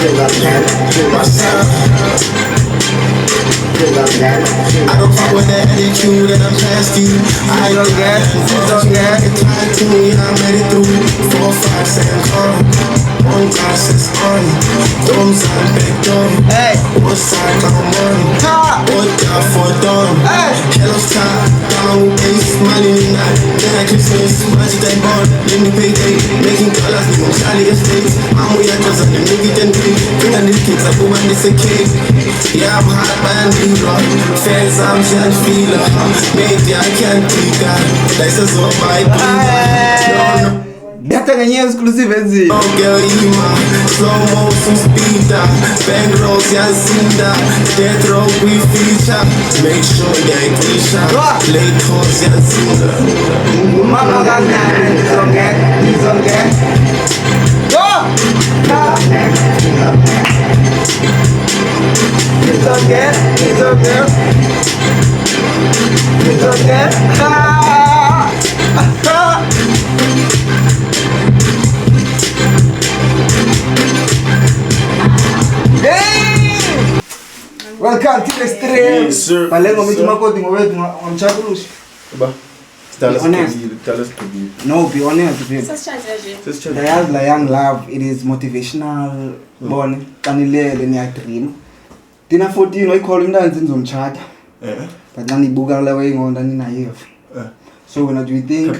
I don't fuck with that attitude and I'm past you. I don't get tied to me, I made it through 4, 5, 7 come. One glass is on. Thumbs up, big dome. Hey, what's that come on? What that for done? Hello, star, down, base, money, night. Then I Christmas, much that bond. Let me pay day, making dollars, new Charlie estates. I'm with your cousin, and make it and pay. Bring on these kids, I go and this a cake. Yeah, I'm hot, man, dealer. Fans, I'm just feeler. Maybe I can't take that. That's just all my no. Better than your exclusive enzi. Oh girl, slow motion speeder, bang rolls, Yazinda, death row we feature. Make sure that Tisha, late horse, Yazinda. Mama got nine, he's okay. Go! It's okay. Welcome to the stream. Yes, sir. Malengo mithi makoti ngowethu ngamchakulushi. Ba. Tell us to be. No, be honest. Sister. Ndayazi la young love, it is motivational. Bone, kanilele niya dream. Tina 14 oyikhola intanzi nizomchata. But nani buka la way ngonda ninayive. So when do you think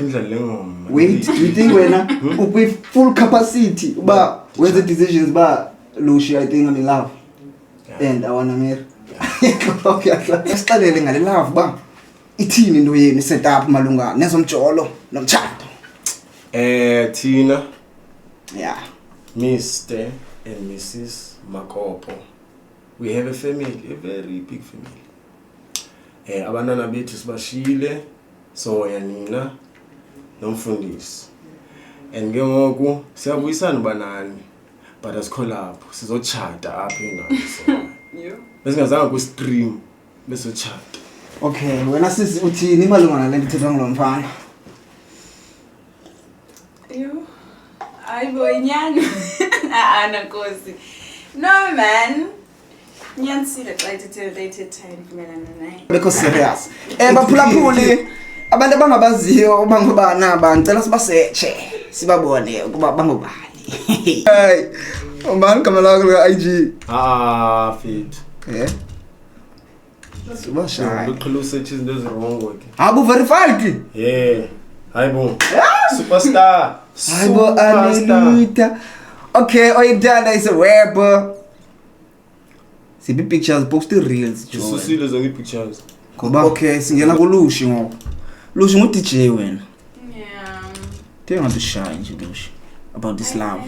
wait, do you think when with full capacity ba where's the decisions ba Lucy I think I'm in love. And I wanna marry. Okay, started ngale love ba. Ithini into yeni set up malunga nezomjolo nomchato. Tina. Yeah. Mr. and Mrs. Makopo. We have a family, a very big family. Abantwana bethu sibashile so yanina nomfundisi. And ke ngoku siyabuyisana banani. But asikhona lapho sizochata apha engane. Yo. Besingazange ku stream besochata. Okay, wena sisi uthini malunga nale ndithethwa ngilomfana? Yo. Ayibo inyani. Ana Nkosi. No man. Nyansile xa ithethe time kumelana naye. Because serious. Baphulaphuli abantu abangabaziyo bangobana ngicela sibasearche sibabone ukuba bangobani. Hey. Umani kama lakho ka IG. Fit. Subasha. Look searches those wrong work. Abu verified. Yeah. Hayibo. Superstar. Hayibo Anita. Okay, oyidala is a rapper. See the pictures, post the reels. Just see those only pictures. Okay, singena ku Lushi ngoku. Lushi ngu DJ wena. Yeah. Tell me to shine Lushi about this love.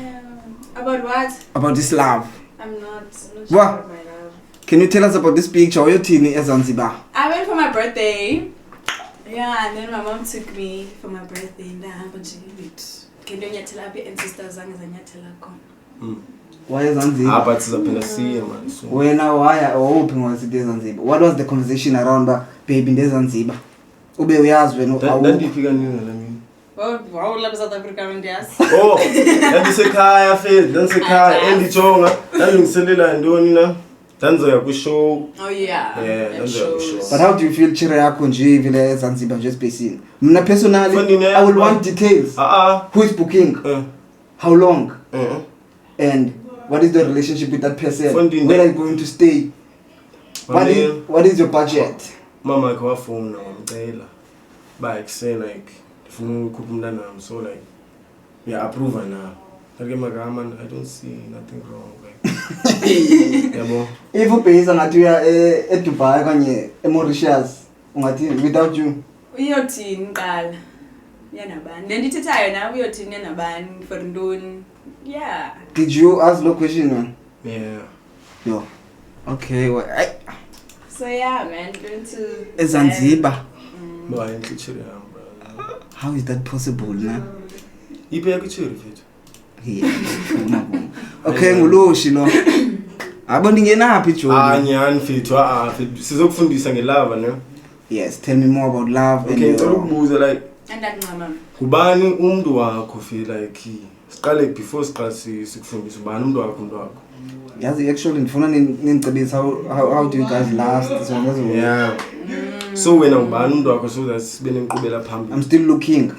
About what? About this love. I'm not sure What? about my love. Can you tell us about this picture? Or your teen is Zanzibar? I went for my birthday. Yeah, and then my mom took me for my birthday and I happened to leave it. Can you tell me and sisters and Zanzibar? Why is Zanzibar? But it's a penalty, man. When why hoping was it Zanzibar? What was the conversation around that baby in Zanzibar? Ube uyazi wena That difika nini la mimi? Wow, la South Africa and yes. Oh, yandisekhaya fethu, yandisekhaya endijonga, yandingiselela ntoni na? Danzoya ku show. Oh yeah. Yeah, danzoya ku show. But how do you feel chira yakho nje vile Zanzibar just basing? Mina personally I would want details. Who is booking? How long? And what is the relationship with that person? Where are you going to stay? What is your budget? Mama kwa phone na ngicela. Ba say like ifuna ukukhupha umntana nami so like yeah approve now. Like magama I don't see nothing wrong like. Yabo. If you pay ngathi uya eDubai kanye eMauritius ungathi without you. Uyothini qala? Yanabani. Lendithethayo na uyothini yanabani for ntoni? Yeah. Did you ask the question man? Yeah. Yo. Okay, well, so yeah, man, going to Zanzibar. Ba inhliziyo yami. How is that possible, man? Ibe kuchiri fethu. Okay, nguloshi lo. Abo ndingenaphi Joni? Nyani fethu, sizokufundisa ngelava ne. Yes, tell me more about love. Okay, ngicela ukubuza like andakungama. Kubani umuntu wakho feel like siqale before siqala sikufundisa ubani umuntu wakho yazi actually ndifuna ninicebisa how do you guys last so ngazo Yeah. So wena ngubani umuntu wakho so that sibe nenkqubela phambili? I'm still looking.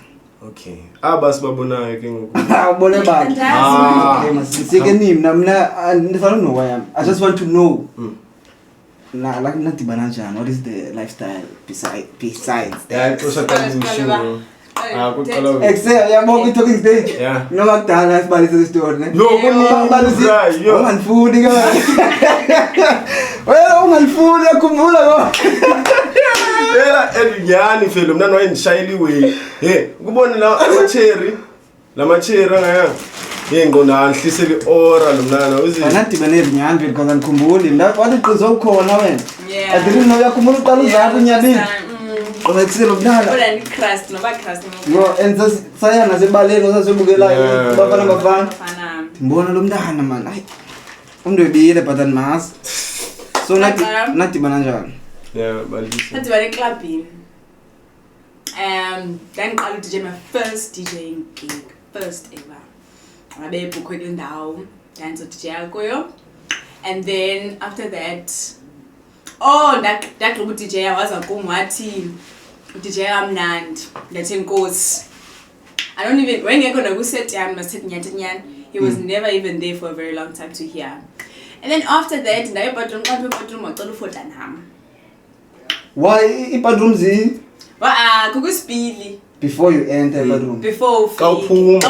Okay. Aba sibabonayo ke ngoku. Ubone bathi. Okay masike nimi mina ndifuna know why I just want to know. Like nadibana kanjani, what is the lifestyle besides Yeah, xosha kamusho. Kuqala. Excel yabonga talking stage. Yeah. Noma kudala sibalisa isitori ne. Yo kuningi yo. Ungangifuni ke. Wena ungangifuni yakhumbula ko. Phela elinyani phela mna noyendishayeliwe. Ukubona lama cherry angaya. Ngona nhlisele ora lo mnana uzi. Anadibane ezinyani phela because angikhumbuli. Wathi uqizo ukhona wena. Yeah. I didn't know yakhumbula uqala uzapha unyabini. Ngoba lo mnana. Kodwa ni crust noba crust Yo enza saya nasebaleni osasebukela bafana. Bafana. Ngibona lo mntana man. Hayi. Undwebile but andimazi. So nadibana njani? Yeah, balisa. That's very clubbing. Then I DJ my first DJing gig, first ever. I be booked in down, then so DJ Algoyo. And then after that, that group DJ I was a kumwati DJ Amnand, that's in course. I don't even when you're gonna go set nyan. He was never even there for a very long time to hear. And then after that, I bedroom Why bedroom zi? Kukuspili. Before you enter bedroom. Before Kawuphuma.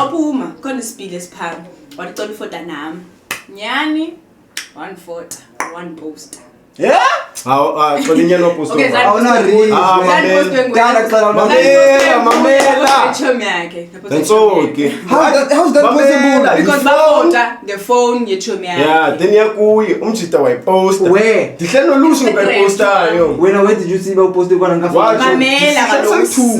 Khona isipili esiphambili. Wacela ufota nami. Nyani 1 foot, 1 post. Yeah? Kolinyana post. Okay, Awuna read. Mamela. That's okay. How's that possible? Because bafota the phone yechomi yakhe. Yeah, then yakuyi umjita wayipost. Where? Dihle nolusho ngayipostayo. Where did you see ba post kwana ngafona? Mamela kaloku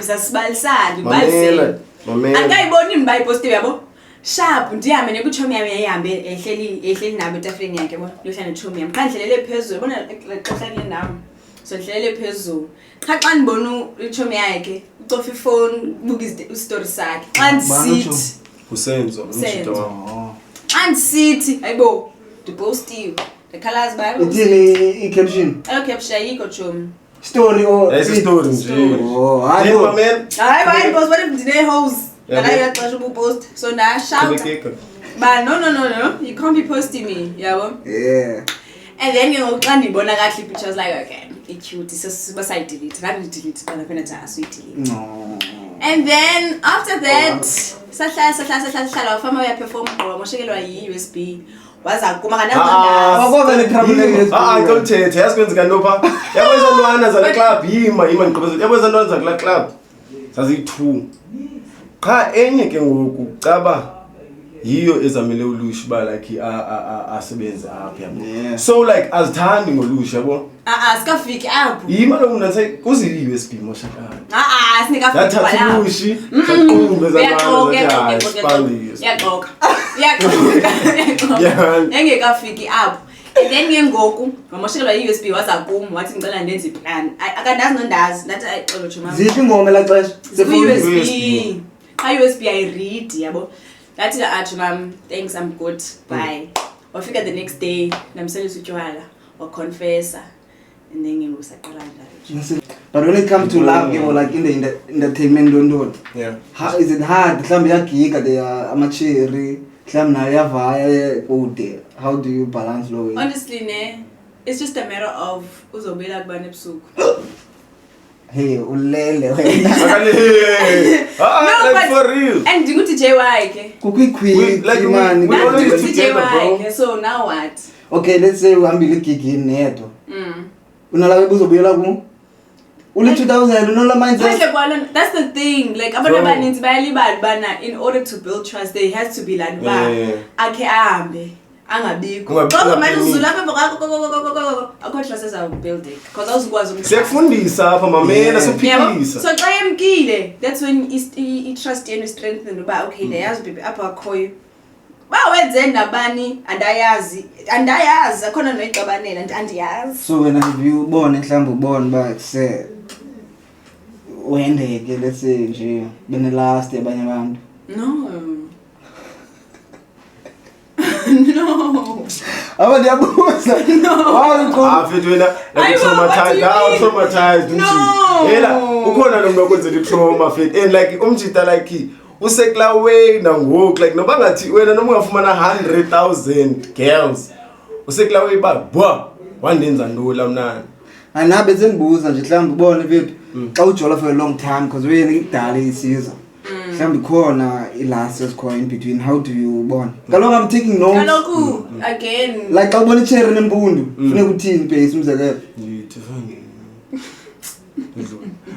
isasibalisana Mamela. Angayiboni imbayiposte yabo. Sharp ndiyame nekuchomi yami yayihambe ehleli nabo etafeni yakhe bo lohlala nechomi yami xa ndlelele phezulu bona xeshani nami so ndlelele phezulu xa ndibona ichomi yakhe ucofa ifone buka istory sakhe xa ndisithi Usenzo umjita wakho. xa ndisithi hayibo ndipostiwe the colors bayo Ithini i-caption? caption yiko chomi Story or It's a story nje. Oh, Hey hayi. mamela. hayi boss what if ndine house ngalayaxesha ukupost so nda shout but no you can't be posting me yabo Yeah. and then xa ndibona kahle pictures like okay cute sayidelete delete bana phela tha asiyidelete No. and then after that sahlala wafama uyaperform wamoshekelwa yi-USB waza kuma Wakwaba ne-trouble ngitothethe yasikwenzeka nopha yabona izantwana zale club yima ndiqhubeza yabona izantwana zakula club saziyi-2 cha enye ke ngoku caba yiyo ezamele ulusha ba like asebenze apha yabo so like azithandi ngolusha yabo sikafiki apho yima lo muntu athi kuzi i-USB moshakala sinikafiki thatha ulushi saqhube ezantwana zathi yaxoka engekafiki apho and then ngengoku wamoshekelwa yi-USB waza kum wathi ngicela ndenze iplan akandazi nondazi ndathi ayixolo juma Ziphi ingoma la xesha? USB USB I read yabo that's the art mom thanks I'm good bye wafika the next day namselisa utywala wa confessa and then ngusaqala njalo But when it comes to love, you know, like in the entertainment don't yeah how is it hard? Mhlambe yagiga the amachiri, mhlambe nayo yavaya kude. How do you balance lo? honestly ne it's just a matter of uzobela kubani ebusuku Hey, ulele wena. like for real and ndinguthi JY ke Kuquick Like, man. we always ndinguthi together, bro. JY ke so now what Okay, let's say uhambile igigini nedwa. Unalawe buzobuyela ku? Uli 2000 unola mindset. Kahle kwalo that's the thing like abantu abaninzi bayalibala bana in order to build trust there has to be like ba akhe ahambe angabikho ngoba manje uzula apha akho trust as build it because awuzikwazi ukuthi siyakufundisa apha mamela sophikisa so xa yemkile that's when I trust yenu strengthen uba okay leyazi baby apha akhoyo bawenze nabani andayazi akhona noyicabanela andiyazi So when you ubone mhlawumbe ubone ba se wendeke let's say nje bene last yabanye abantu. no No. Aba ndiyabuza. Ah, fit wena like traumatized No. Yela ukhona lo muntu okwenzela itrauma fit and like umjita like usekla way nangoku like noba ngathi wena noma ungafumana 100,000 girls usekla way ba bwa wandenza ntula mnana Anabe sengibuza nje mhlawumbe ubone mfethu xa ujola for a long time because wena ikudala isizwe. Mhlawumbe khona ilast esikhona in between. How do you born? Kaloku I'm taking notes. Kaloku again. Like xa ubona icherry nempundu funeka uthini base umzekelo.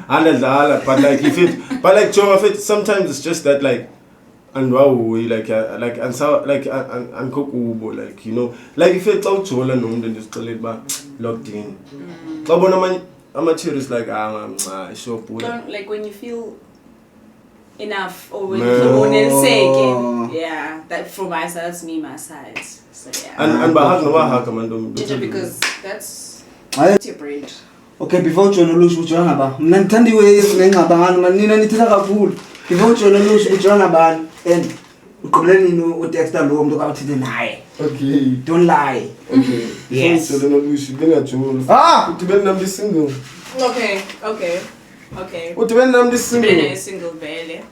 Andadlala but like if it but like Joma fit sometimes it's just that like and wow like and so like and kokubo like you know like if it's out jola nomuntu ndisicela ba locked in xa ubona ama-cherries like sure Like when you feel enough or when you feel uneliseke. Yeah, that from my side, that's me, my side. So yeah. And bahag no bahag man because that's your brain. Okay, before John Olush ujona ngaba. Mina ngithanda iways ngengabani manina nithela kakhulu. Before John Olush ujona ngabani and uqobeleni no uTexter lo umuntu akathile naye. Okay. Don't lie. Okay. Yes. So then Olush bengajula. Udibene nami single. Okay. Udibene nami single. Bene single vele.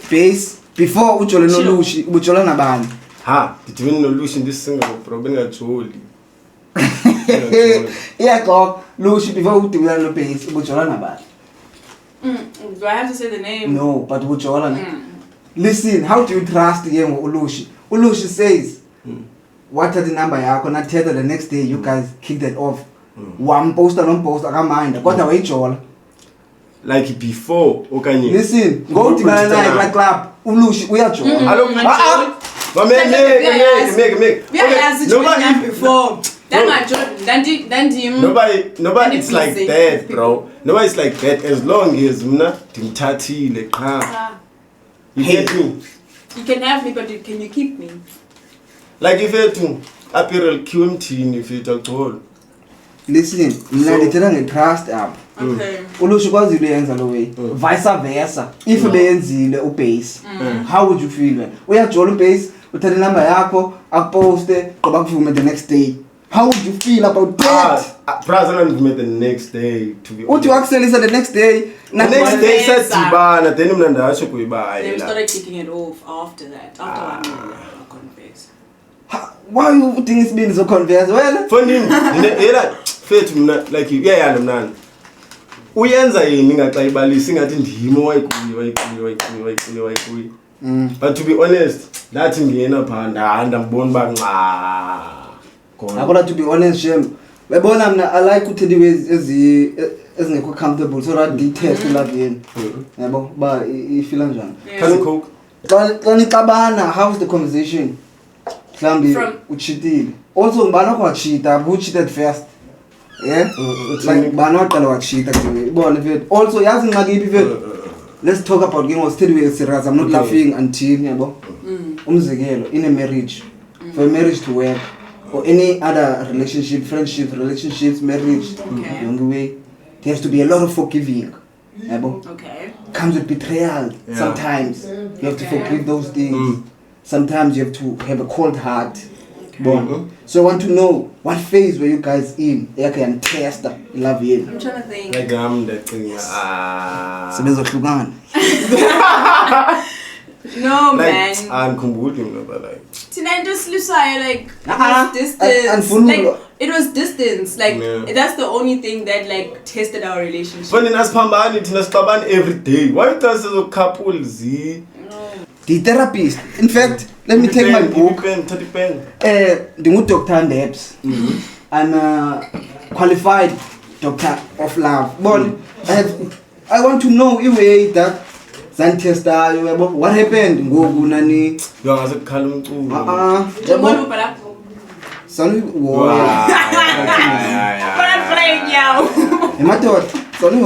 Base before ujona Olush ubujola nabani? Ha, udibene noLush ndisingle bro bengajuli. Yeah, go. Lush before udibana no base ubujola nabani? Do I have to say the name? No, but ubujola. Listen, how do you trust again Ulushi? Ulushi says, what are the number yakho na tether the next day you guys kicked it off. One poster non poster akamanda. Kodwa wayijola. Like before okanye. Listen, go to like club. Ulushi uyajola. Hello. Make. Nobody before. Nobody it's like that, bro. Nobody it's like that as long as mna ndimthathile qha. You get me? You can have me, but can you keep me? Like if ethu apparel QMT if it at all. Listen, mina ngithela ngetrust up. Okay. Ulushi kwazile yenza lo way. Vice versa. If beyenzile ubase, how would you feel when? Uyajola ubase, uthatha inamba yakho, akuposte, qoba kuvume the next day. How would you feel about that? President met the next day to be What you actually said the next day? The next day said Tibana, then mna ndasho kuyiba. They started kicking it off after that. After 1 minute, I confess. Why you think it's been so converse? Well, funny, era fet mna like yeah mna. Uyenza yini ngaxa ibalisi ngathi ndimo wayikuyi. But to be honest, that ngiyena phanda ndambona ba nqa. Akona to be honest, Shem. Webona mna I like to the ways ezingekho comfortable so that details love yini. Yabo ba ifeel njani? Can you cook? Xa nixabana, how's the conversation? Mhlambi uchitile. Also ngibana kwa cheater, who cheated first? Yeah? Like bana waqala wachita ke. Ibona mfethu. Also yazi ngakiphi mfethu? Let's talk about game of steady way serious. I'm not laughing until yabo. Umzekelo in a marriage. For a marriage to work or any other relationship, friendship, relationships, marriage, young way, there has to be a lot of forgiving. Okay. Comes with betrayal. Sometimes you have to forgive those things. Sometimes you have to have a cold heart. So I want to know what phase were you guys in? I can test love you. I'm trying to think. Like that thing. No, like, man. I'm computing but like. Tonight just like distance. Like it was distance. Like that's the only thing that like tested our relationship. But in Aspambani, Tinaspaban every day. Why does a couple Z? The therapist. In fact, let me take my book. The Dr. Debs. I'm a qualified doctor of love. But I want to know a way that Zantesta, what happened? Go Gunani. You are a calm too. Sonny war. Sonny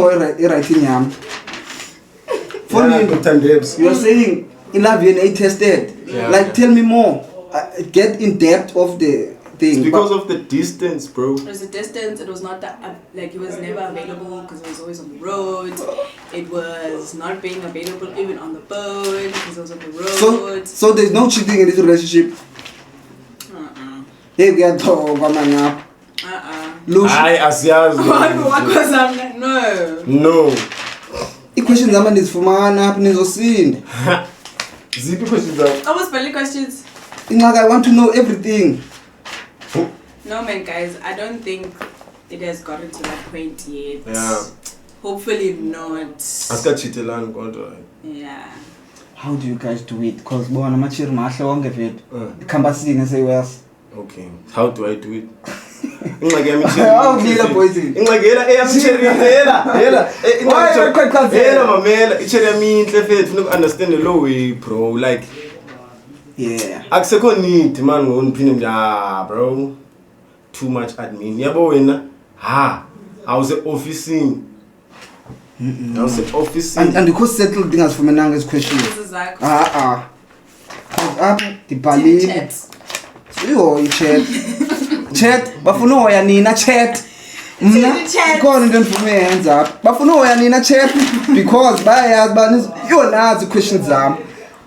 writing yam. You are saying in love you tested. Like tell me more. Get in depth of the thing. It's because of the distance, bro. It was the distance. It was not that like he was never available because he was always on the road. It was not being available even on the boat because he was on the road. So there's no cheating in this relationship. Hey kuyathoka mangapha. Lusha. Hayi asiyazi. No. I-questions zami ndizifumana apha nizosinda. Ziphi questions zakho? I was spelling questions. Inxaka, I want to know everything. No man, guys, I don't think it has gotten to that point yet. Yeah. Hopefully not. Asikachitelani kodwa. Yeah. How do you guys do it? Because bona machiri mahle wonke vethu. Ikhamba singe seyiwes. Okay. How do I do it? Ingxaki yami Awudlila boys. Ingxaki eyamcherry hela. Hela mamela, icherry yami inhle fethu ufuna understand the low way bro like Yeah. akusekho need man ngoniphinde bro. Too much admin. Yabo wena awuse officing. Awuse officing. And because settled ndingazifumenanga ezi questions. Apha dibhalile. Yo i-chat. Chat bafuna uhoya nina chat. Mna ikhona into endifume yenza apha. Bafuna uhoya nina chat because bayayazi bani yonazi questions zami.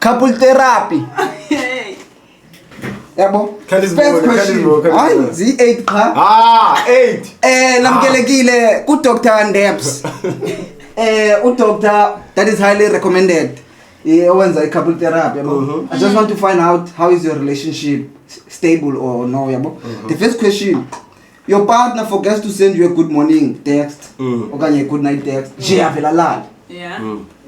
Couple therapy. Yabo. First question. Hayi zi8 qha. 8. Namkelekile ku Dr. Ndebs. Doctor that is highly recommended. Owenza i-couple therapy yabo. I just want to find out how is your relationship stable or no yabo. The first question, your partner forgets to send you a good morning text okanye a good night text. Yeah.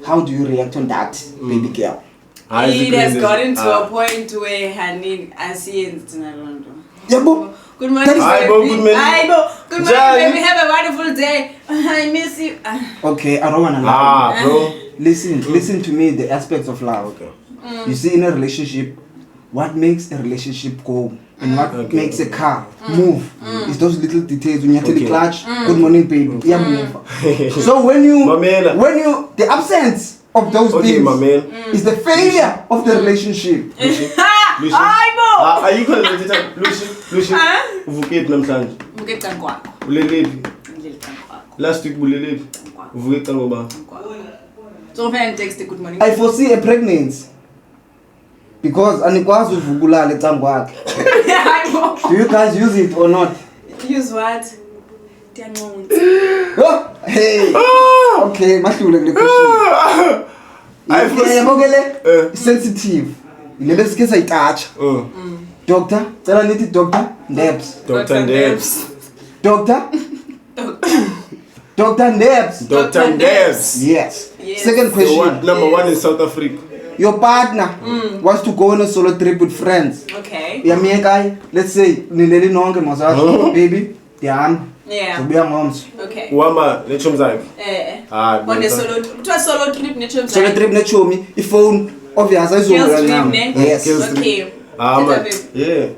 How do you react on that, baby girl? It has gotten to a point where Hanin asiyenzi nalonto. Yabo. Good morning, baby. Good morning. Good morning, baby. Have a wonderful day. I miss you. Okay, I don't wanna lie. Bro. Listen to me, the aspects of love. Okay. You see, in a relationship, what makes a relationship go and what makes a car move is those little details. When you tell the clutch, good morning, baby. Yeah, move. So when you, the absence of those things is the failure of the relationship. Lucy. Are you calling it Lucy? Uvuketi namhlanje. Uvuketi kwakho. Ulelephi? Last week ulelephi? Uvuketi ngoba. So fan text good morning. I foresee a pregnancy because anikwazi uvukulala ecanga kwakhe. Do you guys use it or not? Use what? Diyanqunza. Oh, hey. Okay, mahlule kule question. I foresee sensitive. Ilebe sike sayitouch. Doctor, cela nithi Dr. Ndebs. Dr. Ndebs. Dr. Ndebs. Dr. Ndebs. Yes. Second question. Number 1 in South Africa. Your partner wants to go on a solo trip with friends. Okay. Yamiyekai, let's say nileli nonke mazazi, baby, dihamba. Yeah. Sobuya ngomso. Okay. Uhamba nechomi zakhe. On a solo trip nechomi zakhe. Solo trip nechomi, iphone obvious ayizobuya now. Yes. Okay. Yeah.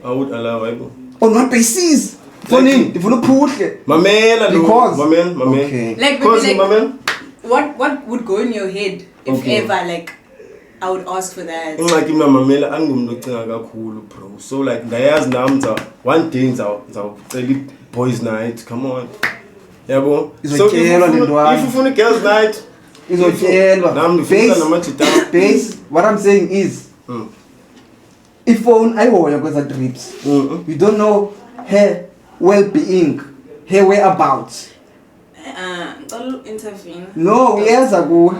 I would allow it. On what basis? Phone ndifuna uphuhle. Mamela lo. Because Mamela. Okay. Like Mamela. What would go in your head if ever like I would ask for that? Ingxaki mina mamela angimuntu ocinga kakhulu bro. So like ndayazi nami one day ngizawucela boys night. Come on. Yabo. So if you ufuna girls night izotyelwa. Nami ngifuna namajita. Base, what I'm saying is iphone ayihoya kweza trips. You don't know her well-being, her whereabouts. Don't intervene. No, uyeza kuwe.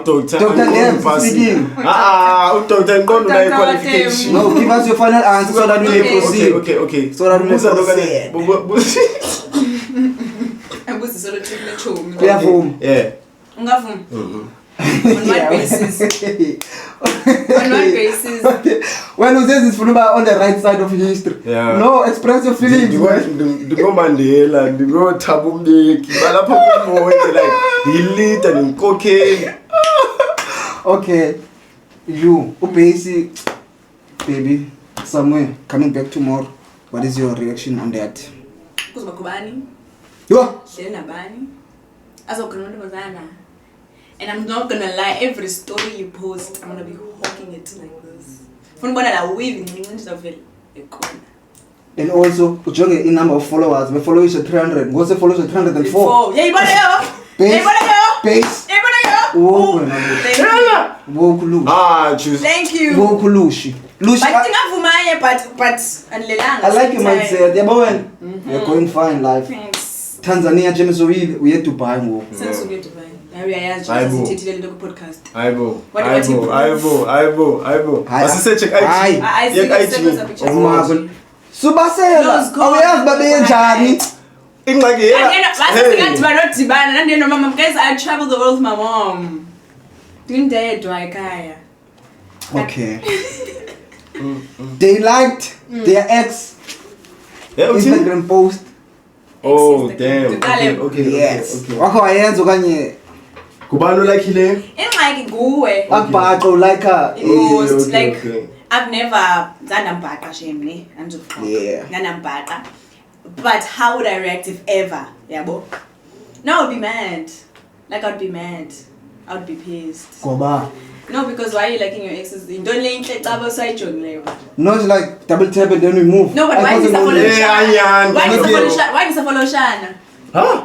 Doctor. Dr. Ndebs speaking. Udoctor inqondo nayo qualification. No, give us your final answer so that we may proceed. Okay. So that we may proceed. Abuzi solo trip nechomi. Uyavuma. Yeah. Ungavuma. On what basis? On what basis? When you say this on the right side of history. Yeah. No, express your feelings. Ndiko Mandela, ndiko Thabo Mbeki, balapha kumoya like yilita nenkokheli. Okay. You, basic baby, somewhere coming back tomorrow. What is your reaction on that? Kuzoba kubani? Yo. Hleli nabani? Azokhona ntombazana. And I'm not gonna lie, every story you post, I'm gonna be hawking it like this. And also, ujonge in number of followers. We follow you 300. What's the followers 304? Yeah, you better go. Base. Woke Hela. woke Lush. Ah, choose. Thank you. Woke Lush. Lush. But ndingavumanye but andilelanga. I like your mindset. Yabo wena. You're going fine life. Thanks. Tanzania James Owile uye Dubai ngoku. Sense uye Dubai. Uyayazi Hayibo. nje sithethile lento ku podcast. Ayibo. What about you? Ayibo. Hayi, Asise check hayi. IG. I see Yek the IG. seconds of pictures. Umako. Subasela. Those girls- Awuyazi babe njani? Ingxaki Singathi banodibana nandini nomama guys I travel the world with my mom. Ndindedwa ekhaya. Okay. They liked their ex Yeah, uthini? Instagram post. Oh, Ex-Instagram. damn. Tuqale. Okay. Yes. Wakho wayenza okanye Kubani olakileyo? Ingxaki nguwe. akubhaqa like her. Most okay, like okay. I've never ndandambhaqa shemne andizofika. Yeah. Ndandambhaqa. But how would I react if ever? Yabo. No, I would be mad. Like I'd be mad. I would be pissed. Ngoba No, because why are you liking your exes? Don't let inhle xa usayijongileyo. no, it's like double tap and then we move. No, but why I is wasn't follow only- Yeah, Shana? Why yeah, is okay. follow Why is follow Shana? Huh?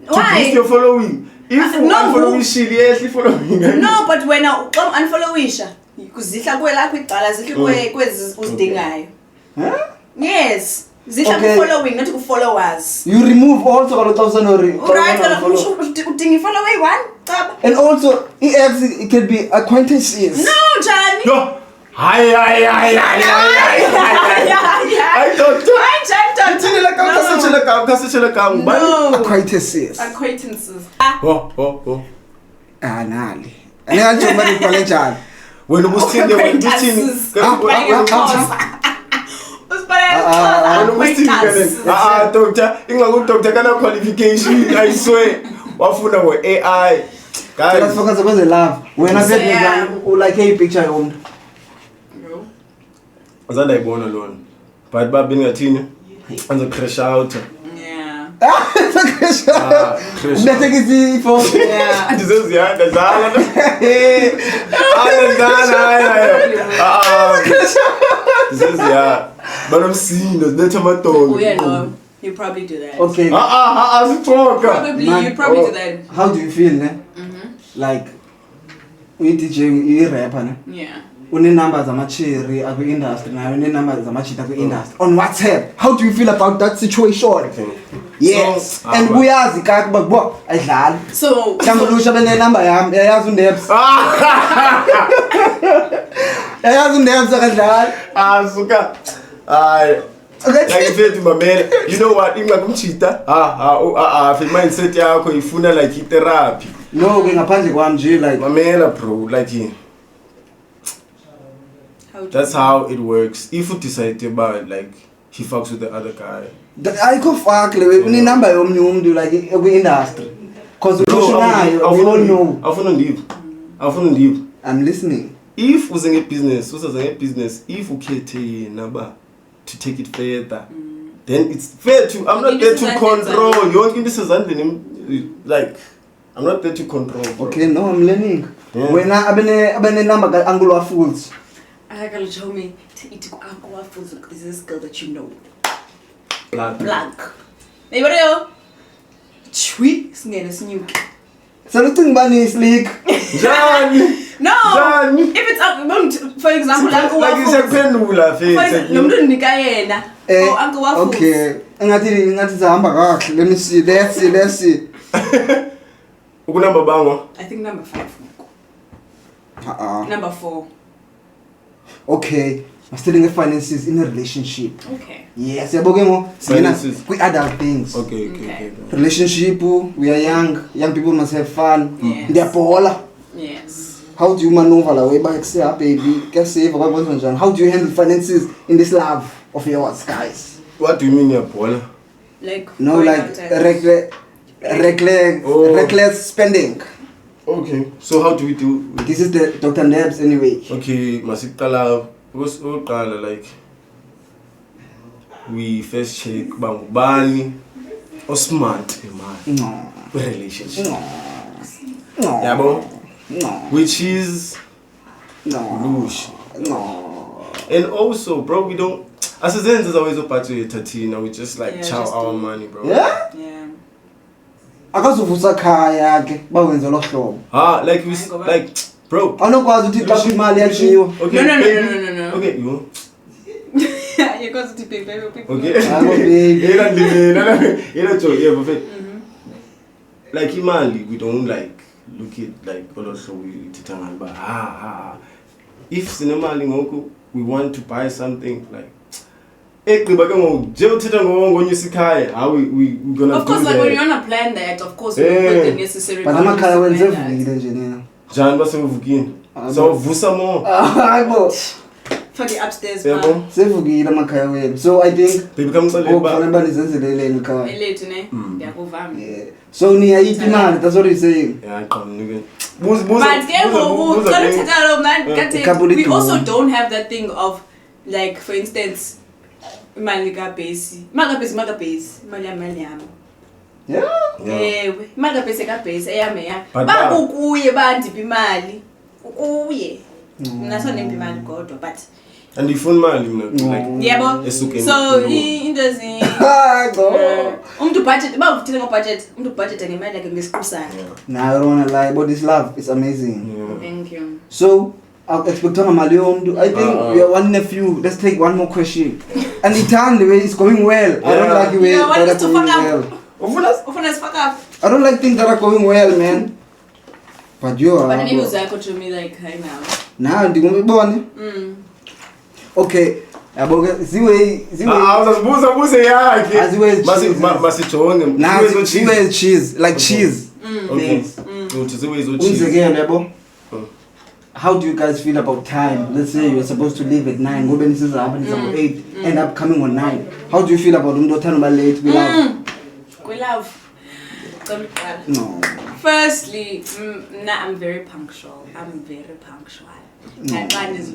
To boost Why? your following. If you No, unfollow who- me shit, yes, following. No, but when I unfollowisha, kuzihla kwelakho icala zihle kwezi uzidingayo. Huh? Yes. Zihla Okay. ku-following, not ku-followers. You remove also kalo 1000 or Right, udinga i-follow one? Caba. and also ex it can be acquaintances. No, Johnny. No. Hi. I don't. Uthini la kamu kasitshela kamu bani? No. Acquaintances. Acquaintances. Oh. Ah nali. Anayacho mali pale njani. Wena ubusithini Acquaintances. doctor ingaku doctor kana qualification I swear wafuna we AI Let's guys. focus on the love. When I So, yeah. said like a picture yomuntu. Azanda ibona lona. But babi ngathini? Anzo crash out. Yeah. Crash. crash. Bese kithi phone. Yeah. Ndizoziyanda zala. Ndizoziyanda. Banomsindo zibetha amadolo. Oh, yeah, no. You probably do that. Okay. Sitoka. Probably, Man, you probably oh. do that. How do you feel, ne? Like uyi DJ uyi rapper ne? Yeah. Une numbers zama-cherry aku industry nayo une numbers zama-cheat aku industry on WhatsApp. How do you feel about that situation? Yes. So, And uyazi ka kuba bo ayidlala. So, Mhlawumbe bene number yami yayazi uNdebs. Yayazi uNdebs akadlala. Suka. Ay. Like ifethu mamela. You know what? Ingakumchita. Fe mindset yakho ifuna like therapy. No ke ngaphandle kwami nje like Mamela bro, like how that's how it works. If you decide about like he fucks with the other guy. ayikho fuck lewe une number yomnye umuntu like eku industry. Cause ukusho nayo we all know. Awufuna ndivu. I'm listening. If uze ngebusiness, usaze ngebusiness, if ukhethe yena ba to take it further, then it's fair to I'm not there to control. Yonke into isezandleni like I'm not there to control. Bro. Okay, no, I'm learning. Yeah. Wena abene number ka Angular Fools. I gotta tell me to eat Uncle Waffles. This is this girl that you know. Black. Black. Hey, what are you? Chui. Singena sinyuki. Saluting bani slick. Johnny. No. Johnny. If it's for example, Uncle Like you Waffles. said pendula face. Lo muntu nika yena. Oh, Uncle Waffles. Okay. Ngathi zahamba kahle. Let me see. Let's see. Ukunamba bango. I think number 5. Uh-uh. Number 4. Okay. I'm still in the finances in a relationship. Okay. Yes, yabo ke ngo singena Finances. kwi adult things. Okay. Relationship, we are young people must have fun. Yes. Ndiyabhola. Yes. How do you maneuver la way back say baby? Ke save kwakwenza njani? How do you handle finances in this love of yours, guys? What do you mean yabola? Like No, going like out and- reckless spending. Okay. So how do we do? This is the Dr. Nebs anyway. Okay, masiqala uqala like we first check bangubani osmart imali No. relationship. No. Yabo? No. Which is No. Lush. No. And also, bro, we don't as is always a part of 13 we just like Yeah, chow just our do- money, bro. Yeah? Yeah. akazovusa khaya ke bawenze lo hlobo like bro awunokwazi uthi xa imali yadliwa okay No. okay you You got to pay people. okay baby. perfect. Like imali we don't like look at like olosho we tithanga ba if sinemali ngoku we want to buy something like egqiba ke ngoku nje uthetha ngonyisa ikhaya how we gonna Of course, do like that. when you're on a plan that, of course, we put the necessary. but boundaries amakhaya wenze behind that. vukile nje nina njani basevukini so vusa more hayibo For the upstairs. yabo part. sevukile amakhaya wenu so I think baby kamxelele kufanele ba uba nizenzeleleni ikhaya Elethu ne? Ngiyakuvama. yeah so niyayiphi imali that's what you're saying yeah qhamnike But then we also don't have that thing of like, for instance, imali kabase, imali yami. yeah Imali kabase eyami ya. But Bakukuye bandipha imali. Kukuye. Mina sonemphi imali kodwa but and ifuna imali mina like yebo. esuke So into ezi hayibo umuntu budget bawuthile ngo-budget umuntu budget ngemali yakhe ngesiqusana. nah I don't wanna lie but this love is amazing Thank you. so expectanga mali yomuntu I think we are one nephew let's take one more question and ithandi way is going well I don't like the way Yeah, what that is are to going fuck up? well Ufuna sifaka up. I don't like things that are going well man but you But are maybe uzakho to me like hi now. now ndingumibone okay yabo ke ziwe awuzazibuza yakhe Aziwe masijonge now ziwe cheese like cheese okay things uthi ziwe izo cheese umzekelo yabo how do you guys feel about time let's say you're supposed to leave at 9 ngobe nisiza hapa nisiza 8 end up coming on 9 how do you feel about umuntu othanda uba late we love We love. no Firstly, I'm very punctual. I'm very punctual. I find this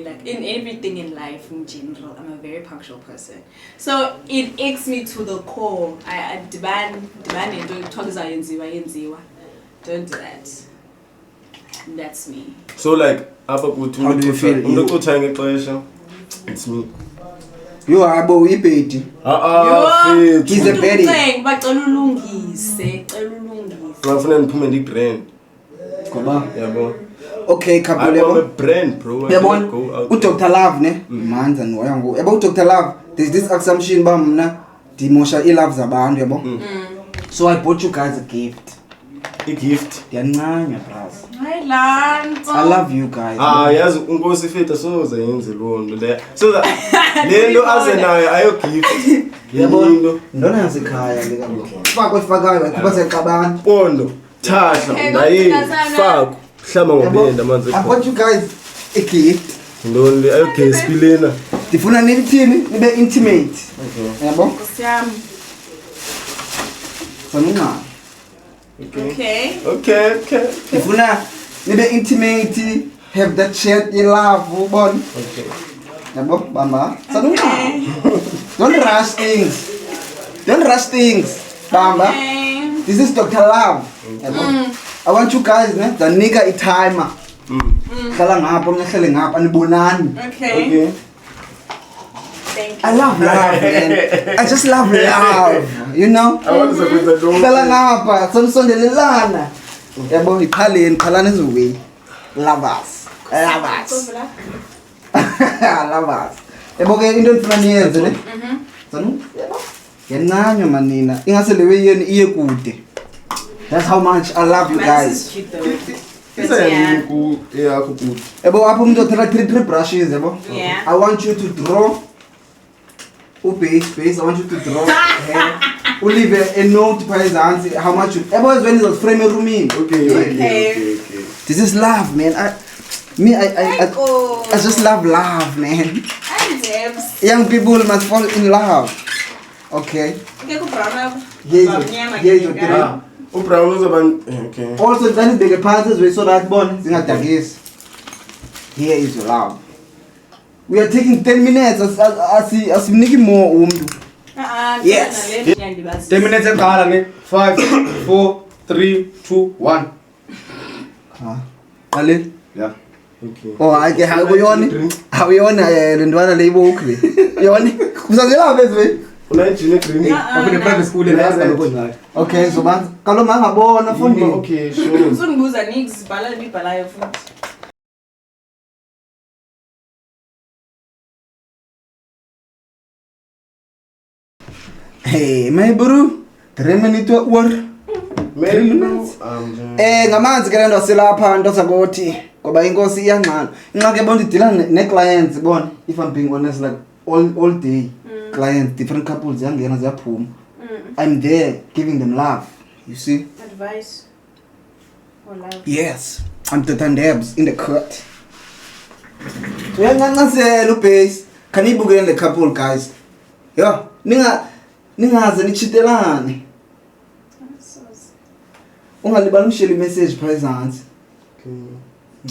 like in everything in life in general, I'm a very punctual person. So it aches me to the core. I demand don't talk yenziwa. Don't do that. That's me. so like apha kuthi How do you feel? umuntu othanga ngexesha it's me yo abo uyibhedi He's a baddie. Bacela ulungise. ngafuna niphume ndibrand ngoba yabo okay couple I'm a yabo brand bro yabona uDr Love ne manza niwaya ngo yabo uDr Love there's this assumption ba mna dimosha ilove zabantu yabo so I bought you guys a gift gift ndiyancanya bras Hi Lanto. I love you guys yazi unkosi fethu soze yenze lonto le so that lento azenayo ayo gift yabo ndona yasekhaya leka fakwe fakayo kuba sexabana pondo thahla Okay, ndayi ngokuthandazana. faku hlamba ngobenda manzi I bought you guys a gift ndoni le ayo guest pilena ndifuna nithini nibe intimate yabo Kusiyami. sanunqa Okay. ndifuna nibe intimate have that shared love ubona okay yabo bamba sanunqa don't rush things bamba Okay. this is Dr Love yabo I want you guys ne danika i-timer hlala ngapha ngehlele ngapha nibonani Okay. Thank you. I love love man I just love love you know awanza kwenza lonto hlala ngapha somsondelelana yabo iqhalani eziwe lovers lovers yabo ke into endifuna niyenze ne sanu yabo yancanywa manina ingase lewe yeni iye kude that's how much I love you This guys is cute though. isayini ku yakho ku yabo apho umuntu othatha 3 brushes yabo Yeah. I want you to draw base I want you to draw hair leave a note phansi how much you yabo when is frame room in okay this is love man I just love love man Hi Debs. young people must fall in love okay Okay, ku brown up. Here is your three. ubrown uzoba okay Also then bigger pants we so that bone zingadagisi here is your love we are taking 10 minutes asimniki more umuntu Yes. 10 minutes eqala ne 5 4 3 2 1 ale yeah okay oh ake uyona le ndwana le iboku le yona kusazela phezwe Unayijini green. Akune private school leyo ngayo. Okay, so bantu kalo mangabona fundi. Okay, sure. Usungibuza nix bhala libhalayo futhi. Hey, my bro. 3 minutes or Maybe ngamanzi ke lento silapha into sakuthi ngoba inkosi iyanqana. Inxaki yabona idila ne clients bona if I'm being honest like all day clients different couples yangena ziyaphuma. I'm there giving them love. You see? Advice. Or love. Yes. I'm the Tandebs in the cut. Uyancancazela ubase. Kanibukele the couple guys. Yo, ningaze nichitelane. Ungalibali umshele message present.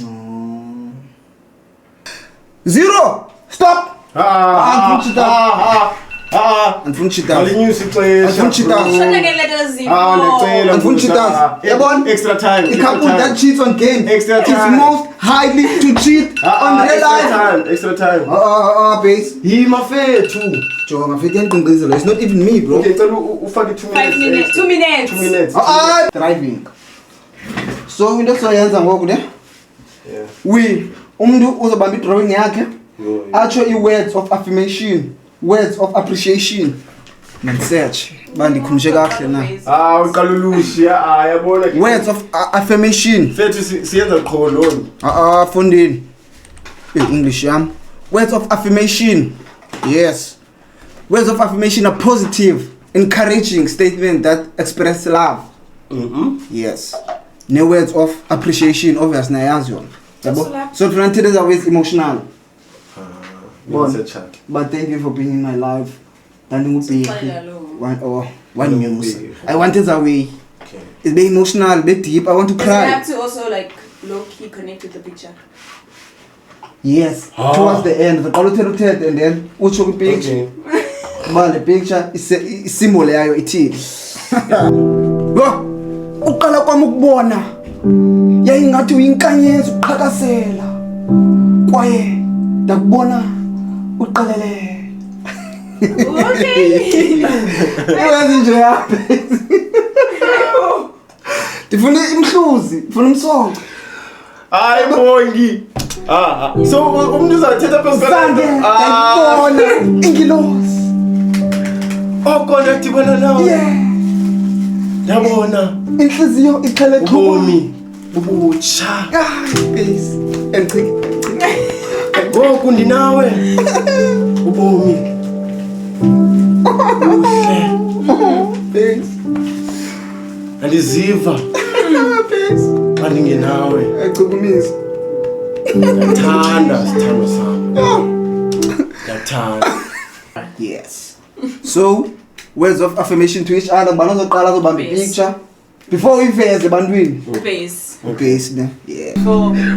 No. 0. Stop. Andifuna uchita. Alinyusi ixesha. Andifuna uchita. Shona ke leto zipho. Ndicela. Andifuna uchita. Yabona? Extra time. The couple that cheats on game Extra is time. most highly to cheat on real life. Extra time. Base. Yima fethu. Jonga mfethu yanqinqizela. It's not even me, bro. Okay, cela ufake 2 minutes. 5 minutes. 2 minutes. 2 minutes. Driving. So into soyenza ngoku ne? Yeah. We umuntu uzobamba drawing yakhe. Acho i-words of affirmation, words of appreciation. Nansearch. Bandikhumshe kahle na. Uqalulushi yabona ke. Words of affirmation. Fethu siyenza qho lona. Fundini. English yam. Words of affirmation. Yes. Words of affirmation are positive, encouraging statements that express love. Yes. No words of appreciation obvious na yazi yona. Yabo. So granted is always emotional. But thank you for being in my life. One news. I want it away. Okay. It's very emotional, very deep. I want to You cry. have to also like low-key connect with the picture. Yes. Towards the end, the color and then ucho picture. But the picture is symbol yayo ithini. Lo uqala kwami ukubona yayingathi uyinkanyezi uqhakasela kwaye ndakubona uqalele. Okay. Iwenze nje yapha. Ndifuna imhluzi, ndifuna umsongo. Hayi bongi. So umuntu uzathetha phezulu Ndakubona ingilosi. Connect bona nawe. Yeah. Yabona Inhliziyo iqhele ubomi bubutsha. Base. Enqiki. Ngoku ndinawe. Ubomi. Uhle. Base. Andiziva. Base. Andingenawe. Achukumisa. Ndathanda sithando sami. Ndathanda. Yes. So, words of affirmation to each other. Banozoqala zobamba picture before iveze ebantwini. Base. Base ne. Yeah.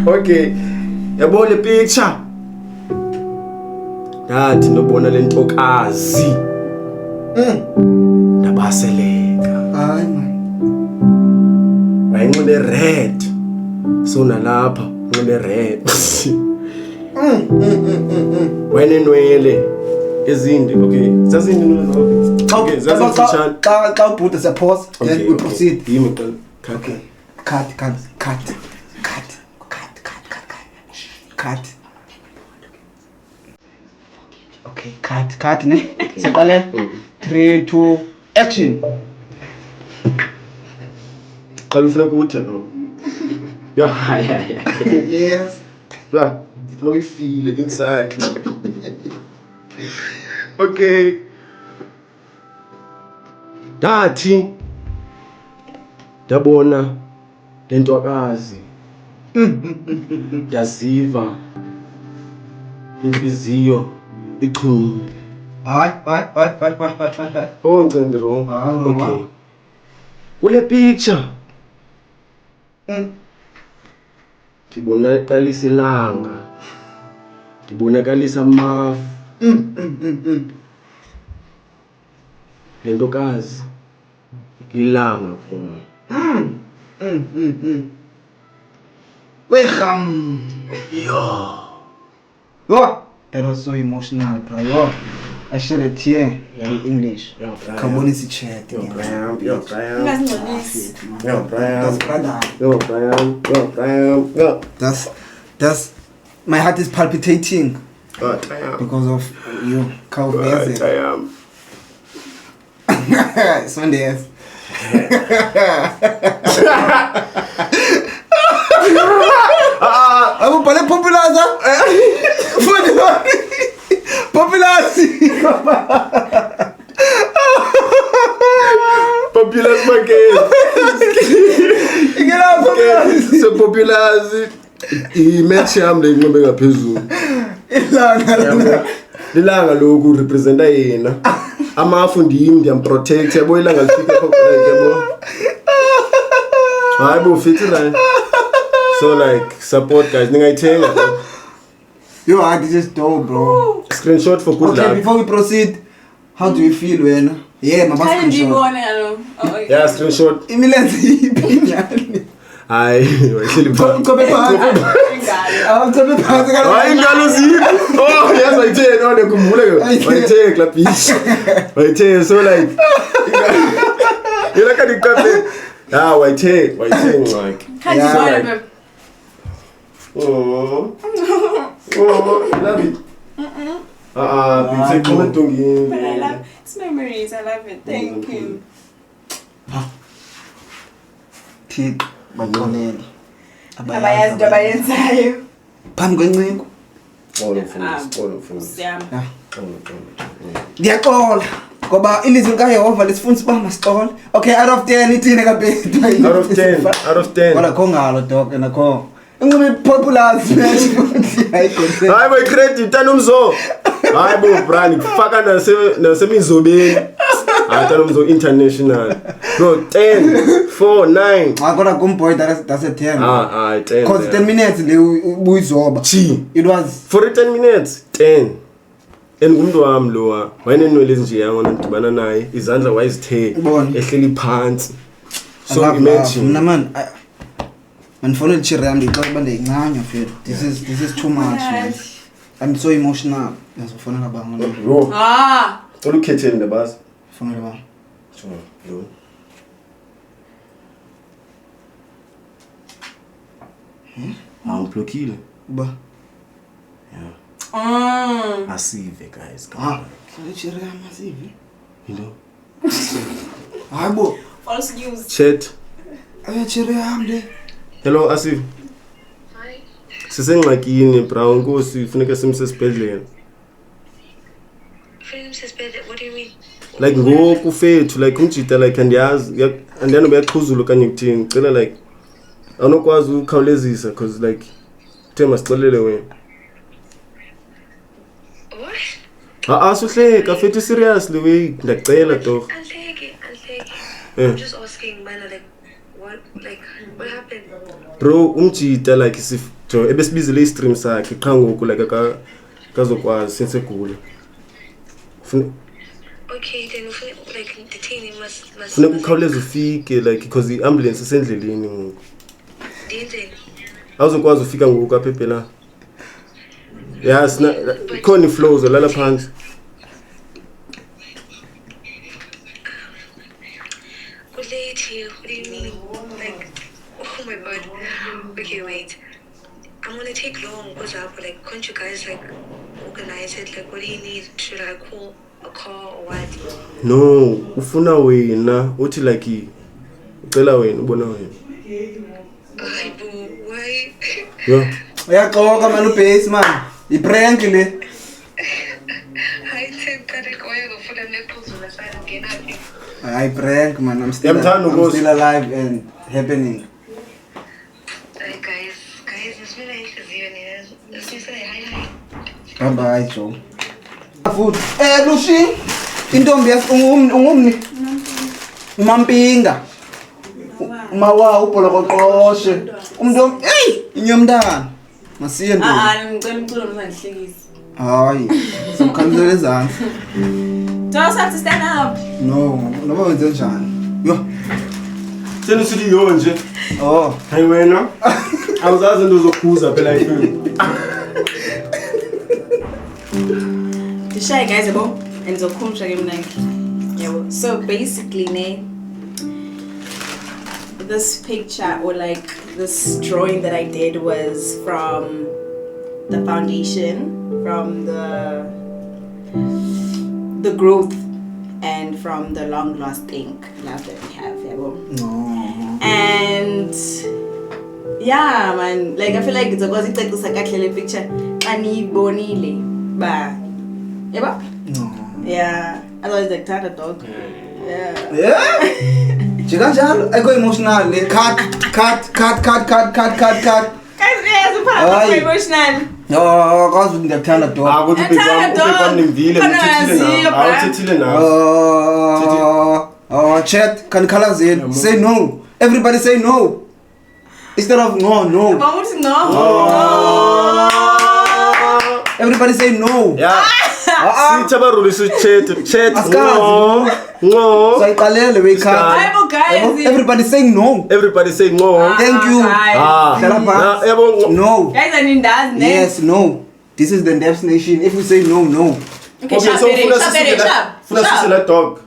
Okay. Yabona le picture. Ndathi ndobona le ntokazi. Ndabaseleka. Hayi man. Wayinxibe red. So nalapha unxibe red. Wenenwele ezinde. Okay. Sasindi nolona. Okay, zasifutshane. Xa ubhuda siya pause then we proceed. Yimi qala. Okay. Cut. Okay, cut ne. Siqale. 3 2 action. Qala ufuna ukuthi no. Yeah. Yes. Right. How you feel inside? Okay. Ndathi ndabona le ntokazi. Ndaziva inhliziyo ichuma. Hayi. Oh, ngicende wrong. Okay. Kule picture ndibonakalisa ilanga. Ndibonakalisa amafu. Le ntokazi ilanga kuma. Weham. Yo, that was so emotional, bro. Yo. I shared it here in English. Kaboni si chat. Yo, Brian. Ungazingcolisi. Yo, Brian. That's brother. Yo, Brian. Yo. That's my heart is palpitating Oh, Brian. because of you. Kauveze. Brian. Sundays. Abu pale populaza. Populasi. Populous market. Ingena populasi. So populous. I-match yami le inqobe ngaphezulu. Lilanga lokhu representa yena. Amafu ndiyimi ndiyamprotect yabo ilanga lifike yabo. Hayi bo fit right. So like support guys ningayithenga. Yo, this is dope, bro. Screenshot for good Okay, luck. before we proceed, how do you feel when? Yeah, my Kanye screenshot. ndiyibone kaloku. Oh, okay. Yeah, screenshot. Imilenze ipinyani. Hayi, wahleli phansi. Kobe phansi. Ingane. Kobe phansi Hayi ingalo ziphi? Oh, yes wayithe no nekhumbule ke. Wayithe klapis. Wayithe so like. Yena kani kape. Ah, wayithe ngxaki. Kanye Yeah. ndiyibone babe. Oh, love it. Big comment But I love it's memories. I love it. Thank you. Thixo baxolele. Abayazi into abayenzayo. Phambi kwencingo. Siyami. Ndiyaxola. Ngoba ilizwi likaYehova lisifundisa uba masixole. Okay, out of 10 ithini kabethu? Out of 10. Wala khongalo dog nakho. Inqobe populasi manje futhi ayikho. Hayi boy credit anomzo. Hayi bo brand kufaka nasemizobeni. Hayi tanomzo international. Bro 10 4 9. Akona kumboy that's a 10. 10. Cause 10 minutes le ubuyizoba. Chi. It was For 10 minutes 10. Ngumuntu wami lo wayenenwele ezinje yangona ndibana naye izandla wayizithe ehleli phansi. So imagine mina man manifuna ichire yami ngicela kuba ndiyincanya feel. This is too much man. I'm so emotional. Ngizofuna ngabanga. bro Ah. olukhetheni ndabasi. Funa ngabanga. Lo. Blockile. Uba. Asive guys. Ichire yami asivi. You know. Hayibo. False news. Chat. Ayachire yami le. Hello Asif. Hi. Sisengxakini bro Nkosi funeka simsesibhedlela. What do you mean? Like ngoku fethu like umjita like andiyazi andiyana bayaqhuzula kanye kuthini cela like awunokwazi ukukhawulezisa because like thema sixelele wena. What? Asuhleka fethu seriously wait ndacela doch. I'll take it. Yeah. I'm just asking, man, what happened? Bro umjita like jo ebesibizele istream sakhe qha ngoku like akazokwazi sensegula. Okay, then detain him must Funeka ukhawuleze ufike like because iambulance isendleleni ngoku. Didn't Awuzokwazi ufika ngoku apha ephela. Yes, khona iflows olala phansi. Good late here. What do you mean? Oh my god. Okay, wait. I'm gonna take long because can't you guys organize it? What do you need? Should I call a car or what? No, ufuna wena uthi like ucela wena ubona wena. Ay, boo, why? Yeah. Uyaxoka man ubase man. Iprank le. I think that I'm going to put a nipples on the side again. I prank man. I'm still alive and happening. Hey guys, it's really nice. Let's just say hi. Bye bye Joe. Food. Lucy. Intombi ungumni. Umampinga. Mawa upolokoqoshe. Umuntu inyomntana. Masiye ntombi. Ngicela umculo msangihlekisa. Hayi. Somkhamzela ezantsi. Just have to stand up. No, noba wenze njani? Yo. Senu sithi yo nje. Oh. Hayi wena. Awuzazi into zokhuza phela yini. The shy guys, abo. And so basically, ne, this picture or like this drawing that I did was from the foundation, from the growth, and from the long lasting love that we have. And yeah, man, like I feel like it's because it's like this like picture. Ani bonile, ba, eba? No. Yeah, otherwise like tired dog. Yeah. Yeah. Chikanjalo, I go emotional. Cut. Guys, yes, Aye. emotional. No, cause ngiyakuthanda dog. Ukuthi awuthethile nawo. Chat, kanikhalazeni. Say no. Everybody say no. Instead of no. No. Everybody say no. Yeah. Sithi abarulisa chat. Asikazi. No. Sayiqalele weyikhanda. Bible guys. Everybody saying no. Everybody say no. Thank you. Hlala phansi. No. Guys, I need that. Yes, no. This is the Ndeps Nation. If we say no. Okay, sharp. Funa sisela dog.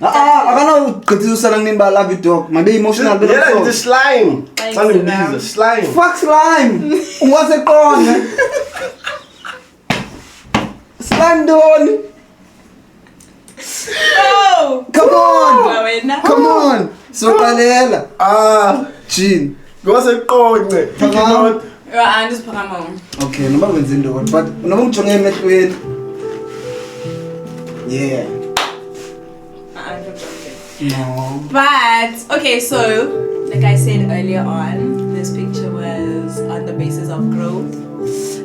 Akana salang nimba love you dog. Maybe emotional bit Yeah, the of slime. Thanks, Slime. fuck slime. Ungase khona. Slime don. Oh! Come on. Wena. Come on. So qalela. Jean. Ngoseqonqe. Phakama. I'm just phakama. Okay, noma wenza into but noma ungijonge emehlweni. Yeah. No. But okay, so like I said earlier on, this picture was on the basis of growth,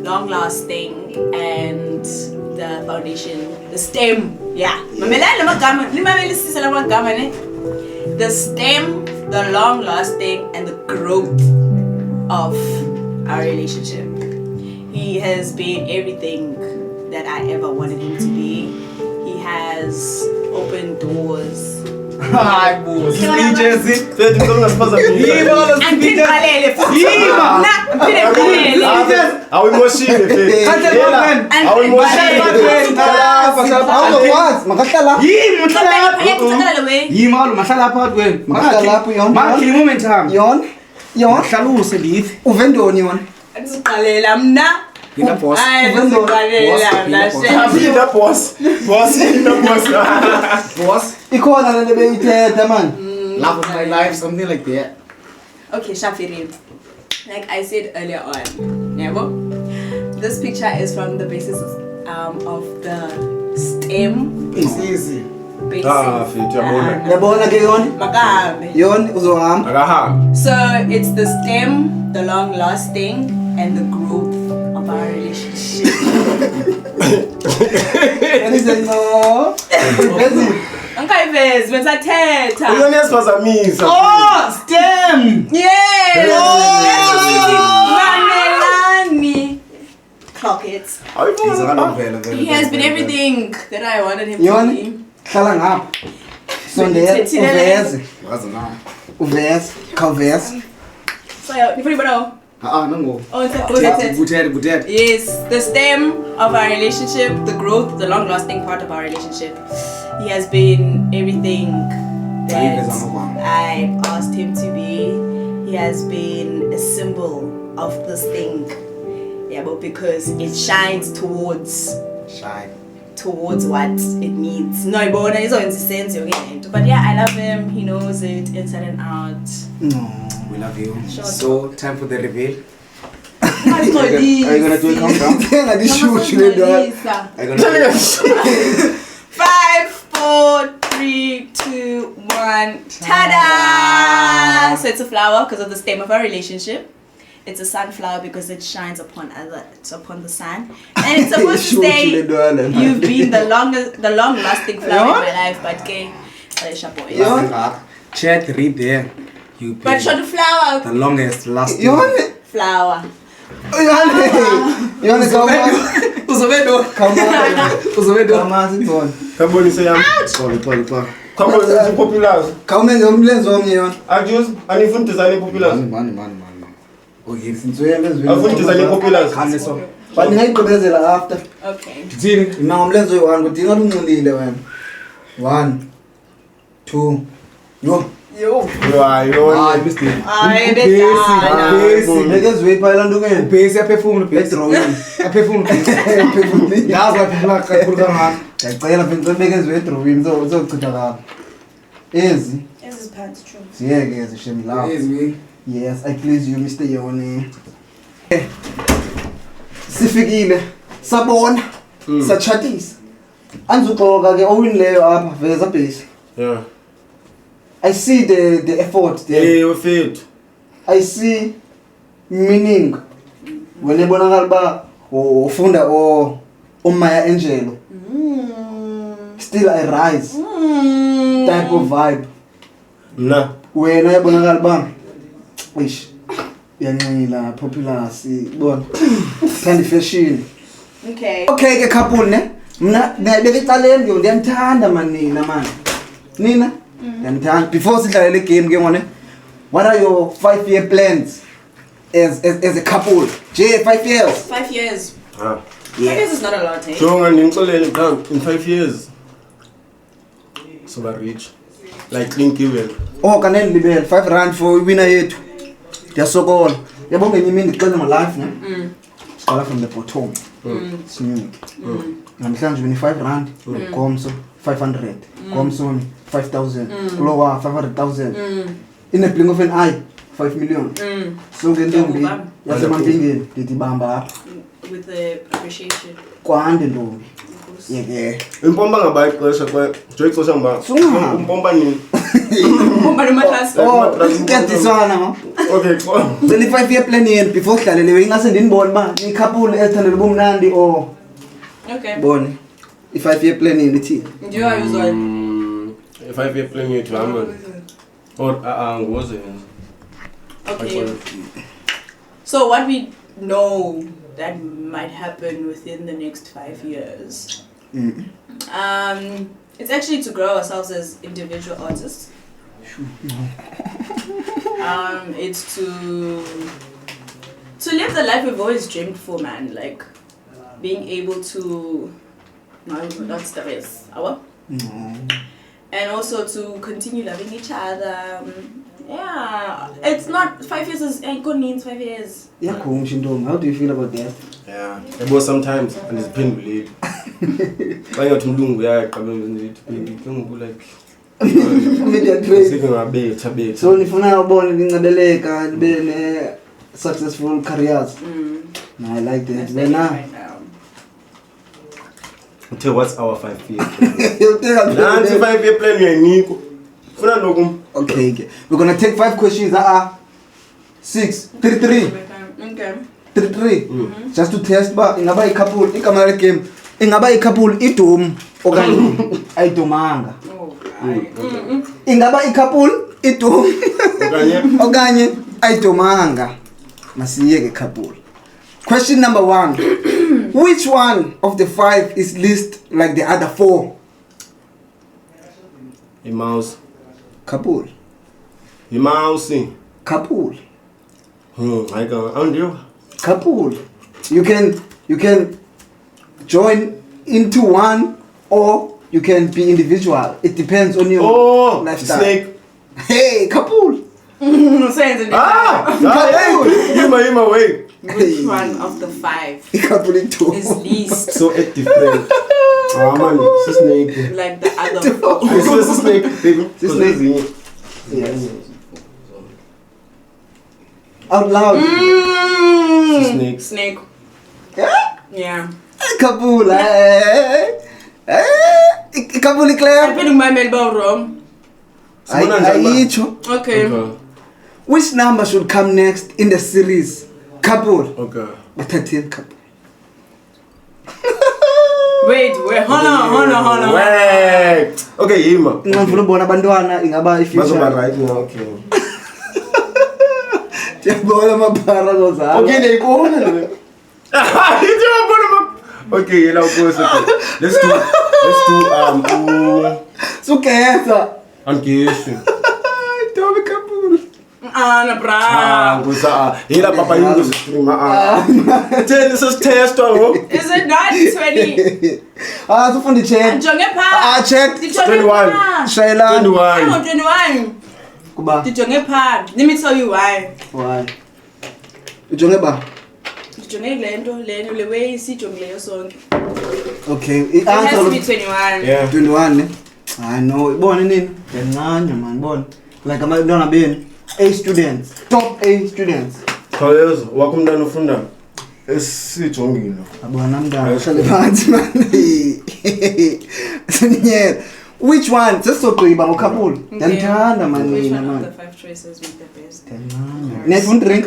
long lasting, and the foundation, the stem. Yeah. The stem, the long lasting, and the growth of our relationship. He has been everything that I ever wanted him to be. He has opened doors. Hayi boss. Ijersey. Fethi ngizongasiphazamisa. Angiqalele futhi. Awumoshile Fethi. Makahlala. Yima lo mahlala phakathi kwenu. Mahlala lapho yon. Makhi momentum. Yon. Hlaluse lithi. Uvendoni yon. Angiqalela mna. Yena boss. Hayi ngiqalela mna. Phila boss. Boss. Ikhona le beyithetha man. Love of my life, something like that. Okay, Shafiri. Like I said earlier on, this picture is from the basis of the stem. Easy. Basic. Fethi yabona. Yabona ke yon. Makahambe. Yon uzohamba. Akahamba. So it's the stem, the long lasting, and the growth of our relationship. Listen no. Angayivezi bensathetha. Uyona yasiphazamisa. Oh, stem. Yes. Mamelani. Clock it. He has been everything that I wanted him to Yon. be. Hlala ngapha. Sondela uveze. Khawuveze. So, you know. Nango. Oh, it's Butet. Yes, the stem of our relationship, the growth, the long-lasting part of our relationship. He has been everything that I asked him to be. He has been a symbol of this thing. Yeah, but because it shines towards what it needs. No, but it's always sense. But yeah, I love him. He knows it inside and out. No. We love you. Sure. So, time for the reveal. Are you gonna do a countdown? Tenga dishushu dog. 5, 4, 3, 2, 1. Ta-da! So it's a flower because of the stem of our relationship. It's a sunflower because it shines upon the sun. And it's supposed to say you've been the long-lasting flower in my life, but okay. Chat, read there. You But show the flower. the longest lasting. Flower. Yone Uzovedo. Kama sibona. Kabonise yami. Poli. Kabonise popular. Kawumenze umlenze omnye yona. Ajus anifuni design popular. Mani. Okay, since we have Afuni design popular. Khane so. But ningayigqibezela after. Okay. Ndithini? Ima umlenze oyi-1 kudinga lunxulile wena. 1 2 yo Yo. Hayi Mr. Hayi, Ubhesi. Bekezwe phela lanto ngene. Ubhesi aphefumula ubhesi. Edrawini. Aphefumula ubhesi. Phefumulile. Yazi aphefumula kakhulu kangaka. Ngiyacela phela bekezwe edrawini zochitha kabi. Ezi This is pants true. siyeke zishemi la. Ezi. Yes, I please you Mr. Yoni. Sifikile. Sabona. Sachatisa. Anzuxoka ke owinileyo apha veza base. Yeah. I see the effort there. Hey, wefethu. I see meaning when ebonakala ba ufunda Maya Angelou. Still I rise type of vibe. Mna. Wena yabonakala ba ish yanxila popular sibona kandi fashion. Okay. Okay ke couple ne mna ngibeke icaleni ngiyo ndiyamthanda manina man. Nina ndiyamthanda before sidlalele game ke ngone. What are your 5-year plans as a couple? 5 years. 5 years. Ah. 5 years is not a lot, eh? Jonga ndingixolele mntana in 5 years. So we're rich. Like think given. Oh kaneni libele 5 rand for winner yethu. Ndiyasokola. Yabo ngenye imini ndixele ngo life ne. Siqala from the bottom. Sinyuke. Namhlanje wini 5 rand, komso 500, komso 5000, kulowa 500,000. In a blink of an eye 5 million. So ngentombi yasemampingeni ndithi bamba apha With the appreciation. kwande ntombi. Yeke. Impompa ngaba ixesha kwa joy ixesha ngaba. Sunga. Impompa nini? Bomba nomatras. Oh, kuyadiswana ma. Okay, cool. Seli 5-year plan yeni before sidlalele ingase ndinibone ba ni couple ethandele ubumnandi or Okay. bone. I 5-year plan yeni ithi. Do you use one? If I be playing it, I'm or was it? Okay. So what we know that might happen within the next 5 years. It's actually to grow ourselves as individual artists. It's to live the life we've always dreamed for, man. Like being able to, no, that's the rest. And also to continue loving each other. Yeah, it's not 5 years is good means 5 years. Yeah, cool, Shindom. How do you feel about that? Yeah, it was sometimes and it's painful. Why not mlungu ya qabeni like Media trade. seeking a bit. So nifuna ubone lincabeleka libe ne successful careers. No, I like that. That's Then the right now. Tell what's our 5 years. you'll tell us. Nanti 5-year plan uyaniko. Funa nokum. Okay. We're gonna take 5 questions that are 6, 3. Okay. 3. Just to test ba ingaba i-couple igama le game ingaba i-couple idum okanye ayidumanga. Ingaba i-couple idum okanye ayidumanga. Masiyeke couple. Question number 1. Which one of the 5 is least like the other 4? A mouse. Couple. A mouse. Couple. I can. Couple. You can join into one or you can be individual. It depends on your lifestyle. Snake. Hey, couple. Saying Hima way. which one of the 5 Couple into. is least So it's different. Man, it's a snake. like the other 4? It's a snake, baby. It's a snake. Yes. Out loud. Snake. Snake. Yeah. Yeah. Couple. Couple I'm Claire. putting my mailbox wrong. Aicho. Okay. Which number should come next in the series? Couple. Okay. The 13th couple. Wait, hold on. Wait. Okay, Hima. Ngifuna ubona abantwana ingaba Bazoba i-future. right now, okay. Yabona amabhara zozala. Okay, they go. Okay, now go. Let's do Sukeza. engagement. Tobe couple. Na bra. Ngusa. Hila papa yingo stream. Tell us test ngo. Is it not 20? Sifundi chat. Ndijonge pha. Chat. 21. Shayela. 21. 21. Kuba. Ndijonge pha. Let me tell you why. Why? Ujonge ba? Ndijonge le nto le way sijongileyo sonke. Okay. It has to be Answer 21. Yeah. 21 ne? I know. Ibona nini? Ngiyancanya man, bona. Like abantwana beni A students, top A students. Khawulezo wakumntana ufunda esijongile. Abona mntana uhlale phansi man. Sinyela. Which one? Sesogqiba ngokhabula. Ngiyamthanda man Which mina one of man. the 5 choices make the best? Niyafuna drink?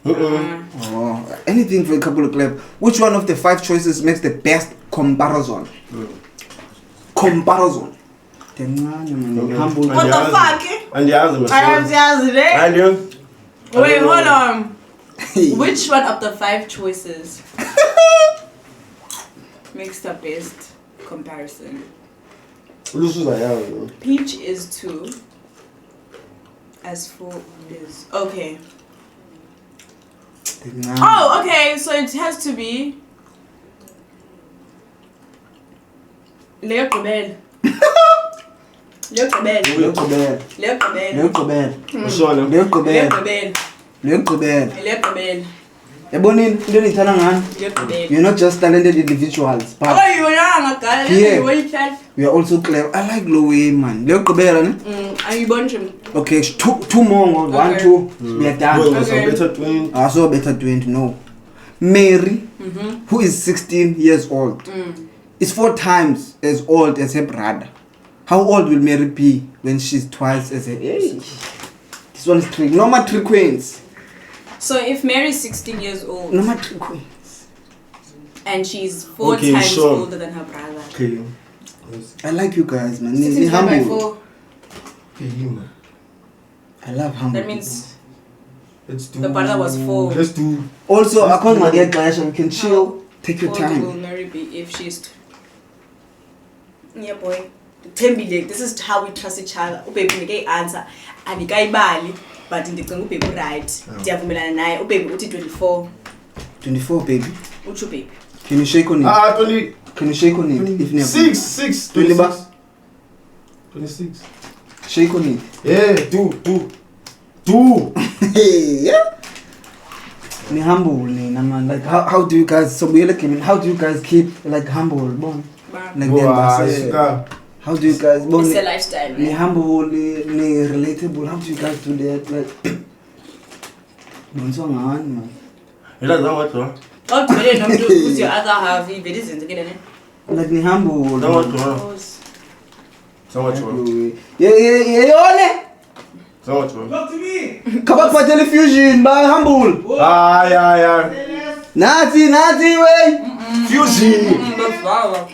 Uh, Oh, anything for a couple of club. Which one of the 5 choices makes the best comparison? Comparison. Humble. What the fuck? Andiyazi I have masiyazi. to ask it. Andiyo. Wait, hold on. Which one of the 5 choices makes the best comparison? Ulusuza yazi. Peach is 2. As 4 is okay. Oh, okay. So it has to be Leo Kobel. Leo Kobel. Leo Kobel. Leo Kobel. Leo Kobel. Ushona. Leo Leo Kobel. Kobel. Leo Kobel. Leo Kobel. Yabonini into enithanda ngani? Leo Kobel. You're not just talented individuals, but Oh, you are guy. Yeah. You want chat? you are also clever. I like Lowe man. Leo Kobel ne? Are you bunch him? Okay, two more. 1, Okay. 2. We are done. Wena Okay. better twin. Also better 20, no. Mary, who is 16 years old, is 4 times as old as her brother. How old will Mary be when she's twice as her age? This one is trick. No more trick queens. So if Mary's 16 years old No more trick queens. and she's 4 Okay, times sure. older than her brother. Okay. I like you guys, man. 16 Ni divided by humble. 4. I love humble. That means Let's do. the brother was 4. Let's do. Also, I can't get guys. You can chill. Take your How old will time. Mary be if she's yeah boy. Thembile, this is how we trust each other. Ubaby nike answer andikayibali but ndicinga ubaby right. Ndiyavumelana naye. Ubaby uthi 24. 24, baby. Uthi baby. Can you shake on it? 20. Can you shake on it? If never. 6. 20 bucks. 26. Shake on it. Yeah, do. Hey, yeah. Ni humble ni man. Like how do you guys how do you guys keep like humble bon? Like how do you guys bon? It's a lifestyle. Ni Man. humble ni relatable. How do you guys do that? Like bonso ngani man. Ila zawathi. How to really know who's your other half? If it isn't again, eh? Like ni humble. Zawathi. Because Zawathi. Yeah, yone. Zawathi. Kaba patele fusion ba humble. Yeah. Nazi way. Fusion.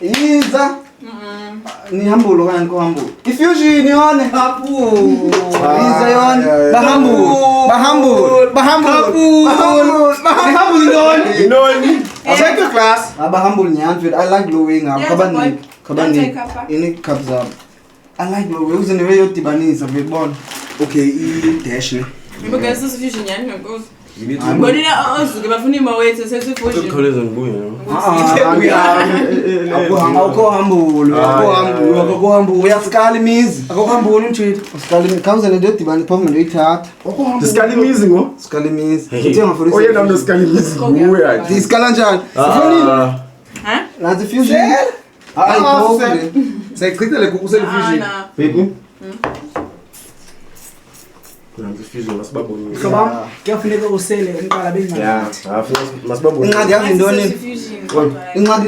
Iza. Ni humble okanye ko humble. Ifusion yone. Iza yone. Ba humble yone. Inoni. Check your class. Aba humble nyanfit. I like blowing up. Yeah, boy. Don't take Kabani. kappa. Ini kabza. I like blowing. Uzene we yotibanisa vibon. Okay, I dash ne. Because this fusion yan because Godina also give a funny way to say fusion. Kholeza ngibuye. Akho humble. Akho humble. Uyasikala imizi. Akho humble umthini. Usikala imizi. Khawuze nento yodibana phombe ndoyithatha. Diskali imizi ngo. Usikala imizi. Uthenga for Oyena mntu diskali imizi nguwe athi. Disikala njani? Huh? Nazi fusion. Hayi bro. Seyichithele kukusela fusion. Nah. Baby. Nanti fusion masibabonile. Kabam, kuyafuneka usele enqala bengazi. Yeah, afuna masibabonile. Incwadi yazi intoni? Fusion. Incwadi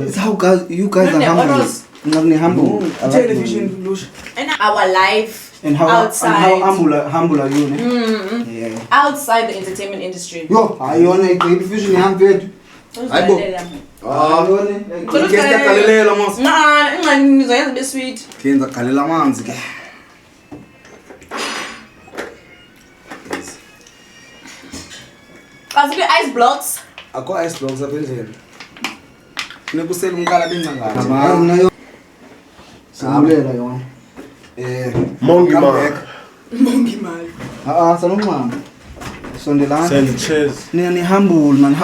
is how guys you guys are humble. Incwadi ni humble. Tell the fusion lusha. And our life And how outside. humble are you? Ne? Yeah. Outside the entertainment industry. Yo, ayona iqedi fusion yamfethu. Hayibo. Ayona. Ngeke galelela mos. Nah, ingani nizoyenza be sweet. Kenza galela amanzi ke. Azike ice blocks. Akho ice blocks apha endlini. Funeka usele umqala bengazi. Abana yo. Samulela yona. Mongi man. Mongi man. Salomon. Sondelana. Send chairs. Ni humble man.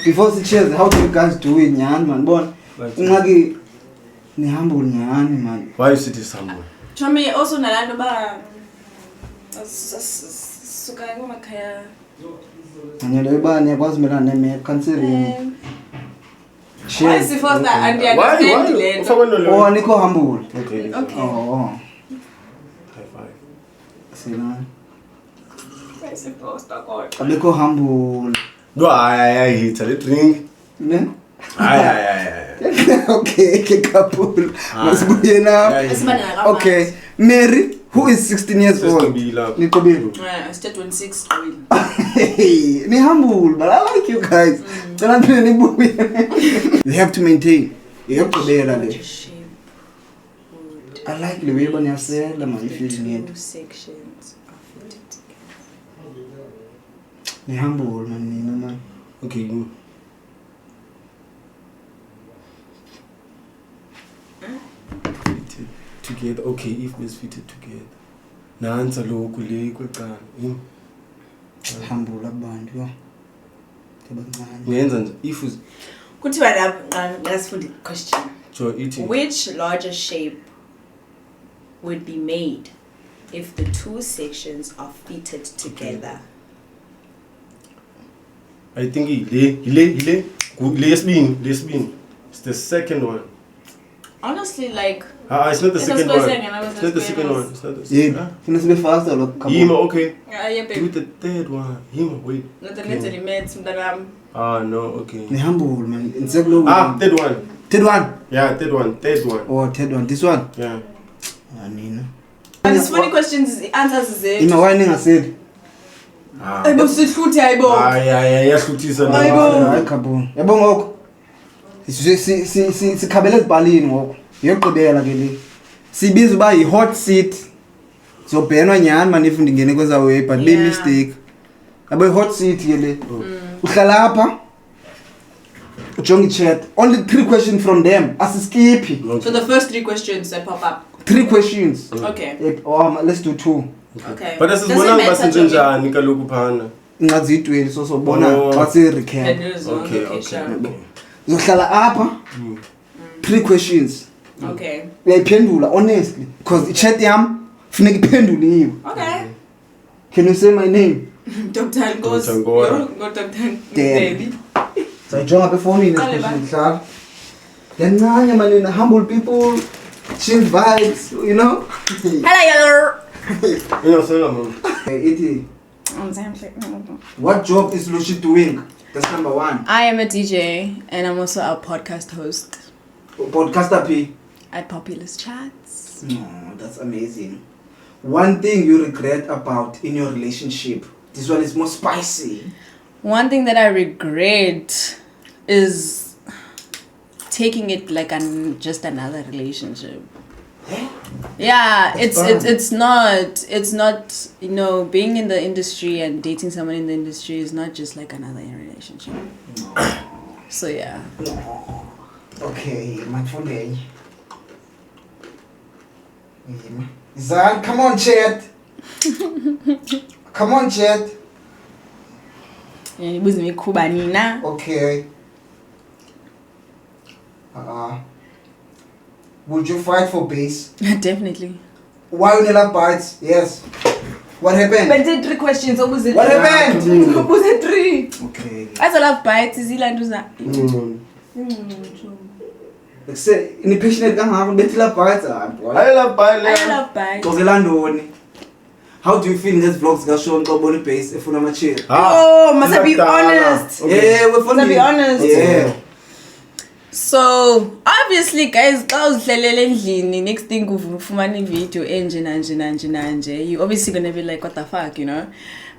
Before the chairs, how do you guys do it, nyan man? Bon. Ungaki ni humble nyani man. Why you sit somewhere? Chomi also nalando ba suka ngoma kaya. Ngiyele ba niyakwazi mina neme considering. Why is the first that and understand it? Oh, niko humble. Okay. Okay. Oh. High five. Sina. Why is the first that God? Niko humble. No, I hit a drink. Ne? Aye. Okay, kapul. Masibuye now. Asibana Okay. Mary, who is 16 years old? Nikobelo. State 26. Hey, ni humble, but I like you guys. You have to maintain. You have to bear that. I like the way when you say the man feeling it. Two sections are fitted together. Ni humble man, ni no man. Okay. Fitted together. Okay, if it's fitted together. Nansa lokhu le kwecala. Humble abantu yo. Tebangani. Ngenza nje if us Kuthiwa lapha ngasifunda question. jo eating. Which larger shape would be made if the two sections are fitted together? I think le lesbin. It's the second one. Honestly, like It's not the It's second not one. second, I was It's not the just second going one. It's not the Yeah, second. finna be faster look. Yima, okay. yeah, Do baby. the third one. Yima, wait. Not the little mates, mntanami. No, okay. Ni humble man. Inseglo. Third one. Third one. Yeah, third one. Oh, third one. This one. Yeah. Nina. And it's funny questions, answers is it. Ima why ningasaid? Ayibo sihluthi ayibo. Yahluthisa Hayi kaboni. Yabo ngoko. Sikhabele ezibhalini ngoko. Yogqibela ke le. Sibiza uba yi-hot seat. Zobhenwa nyani man if ndingene kweza way but be mistake. Yabo i-hot seat ke le. Uhlala apha. Ujonga i-chat. Only 3 questions from them. Asiskiphi. So the first 3 questions that pop up. 3 questions. Okay. Let's do 2. Okay. But Does it asizibona matter, basenze Johnny? njani kaloku phana. Incwadi yi-12 so sobona xa si-recap. The news one, Okay. sure. Uzohlala apha. 3 questions. Okay. Uyayiphendula honestly because i-chat yam funeka iphenduliwe. Okay. Can you say my name? Dr. Ngozi. Dr. Ngozi. Go Dr. Damn. Sayijonga apha efowunini Qale especially ba. mhlaba. Ndiyancanya manina humble people, chill vibes, you know. Hello. Ingasela mama. Ithi, what job is Lucy doing? That's number 1. I am a DJ and I'm also a podcast host Podcaster P. at Populous Chats. No, that's amazing. One thing you regret about in your relationship. This one is more spicy. One thing that I regret is taking it like just another relationship. Yeah, it's not you know, being in the industry and dating someone in the industry is not just like another relationship. So yeah. Okay, my phone day. Zan, come on, chat. Come on, chat. Nibuze mikhuba nina. Okay. Would you fight for base? Definitely. Why you never bites? Yes. What happened? But the 3 questions, what was it? What happened? What was it 3? Okay. As I love bites, is ilanduza. Like say, in the patient kangaka betila bites. I love I Bile. love bites. Kozelandoni. How do you feel in this vlogs ga show nxa ubona base efuna amachair? Oh, must I be honest? Yeah, we're funny. To be honest. Yeah. So obviously guys, xa uzihlalele endlini next thing ufumana video enje nanje, you obviously gonna be like what the fuck, you know.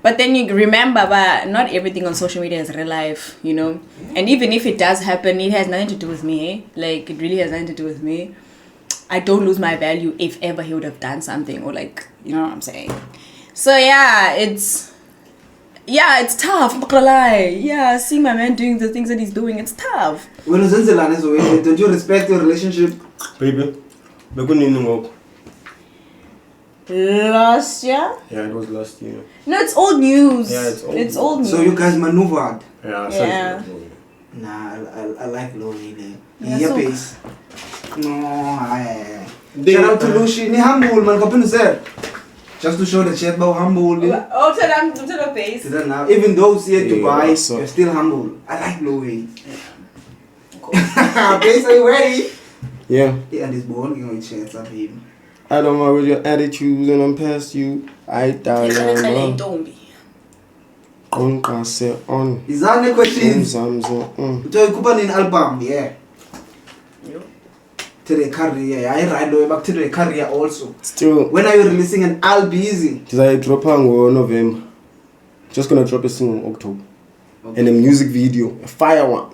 But then you remember but not everything on social media is real life, you know. And even if it does happen, it has nothing to do with me, eh? Like it really has nothing to do with me. I don't lose my value if ever he would have done something or like, you know what I'm saying. So yeah, it's tough, I'm not gonna lie. Yeah, seeing my man doing the things that he's doing, it's tough. When uzenzelana so don't you respect your relationship? Baby. Bekunini ngoku. Last year? Yeah, it was last year. No, it's old news. Yeah, it's old It's old news. So you guys maneuvered. Yeah, Yeah. Nah, I like Louis. Yeah, Yeah, so- pace. No, I. Shout out to Lucy. Ni humble man, kapin sir. Just to show the chat about humble. Oh, to the base. Now, even though see it Yeah, Dubai, so- you're still humble. I like Louis. Pace, are you ready? Yeah. Yeah, and this ball, you know, it shares up him. I don't know with your attitude and I'm past you. I die on. Qonqase on. Is that any questions? Zamzo. So you could in album, yeah. To the career, I write low back to the career also. Still, When are you releasing an album? Easy. did I drop on November? Just gonna drop a song in October. And a music video, a fire one.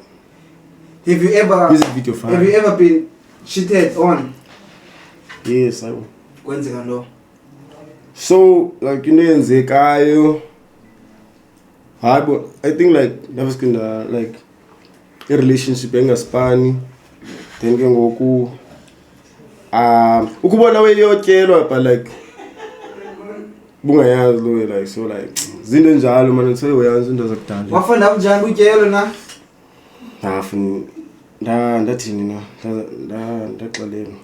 Have you ever Music video fire. have you ever been cheated on? Yes, I will. Kwenzeka lo. So, like, you know, Zekayo. I think, like, that was gonna, like, a relationship in Spani. Then, Goku. Ukubona weyotyelwa, but, like, bungayazi lo, like, so, like, zinto njalo, man, so, uyazi into zakudala. Wafunda kunjani kutyelo na? Ndathini na? Ndaxelela.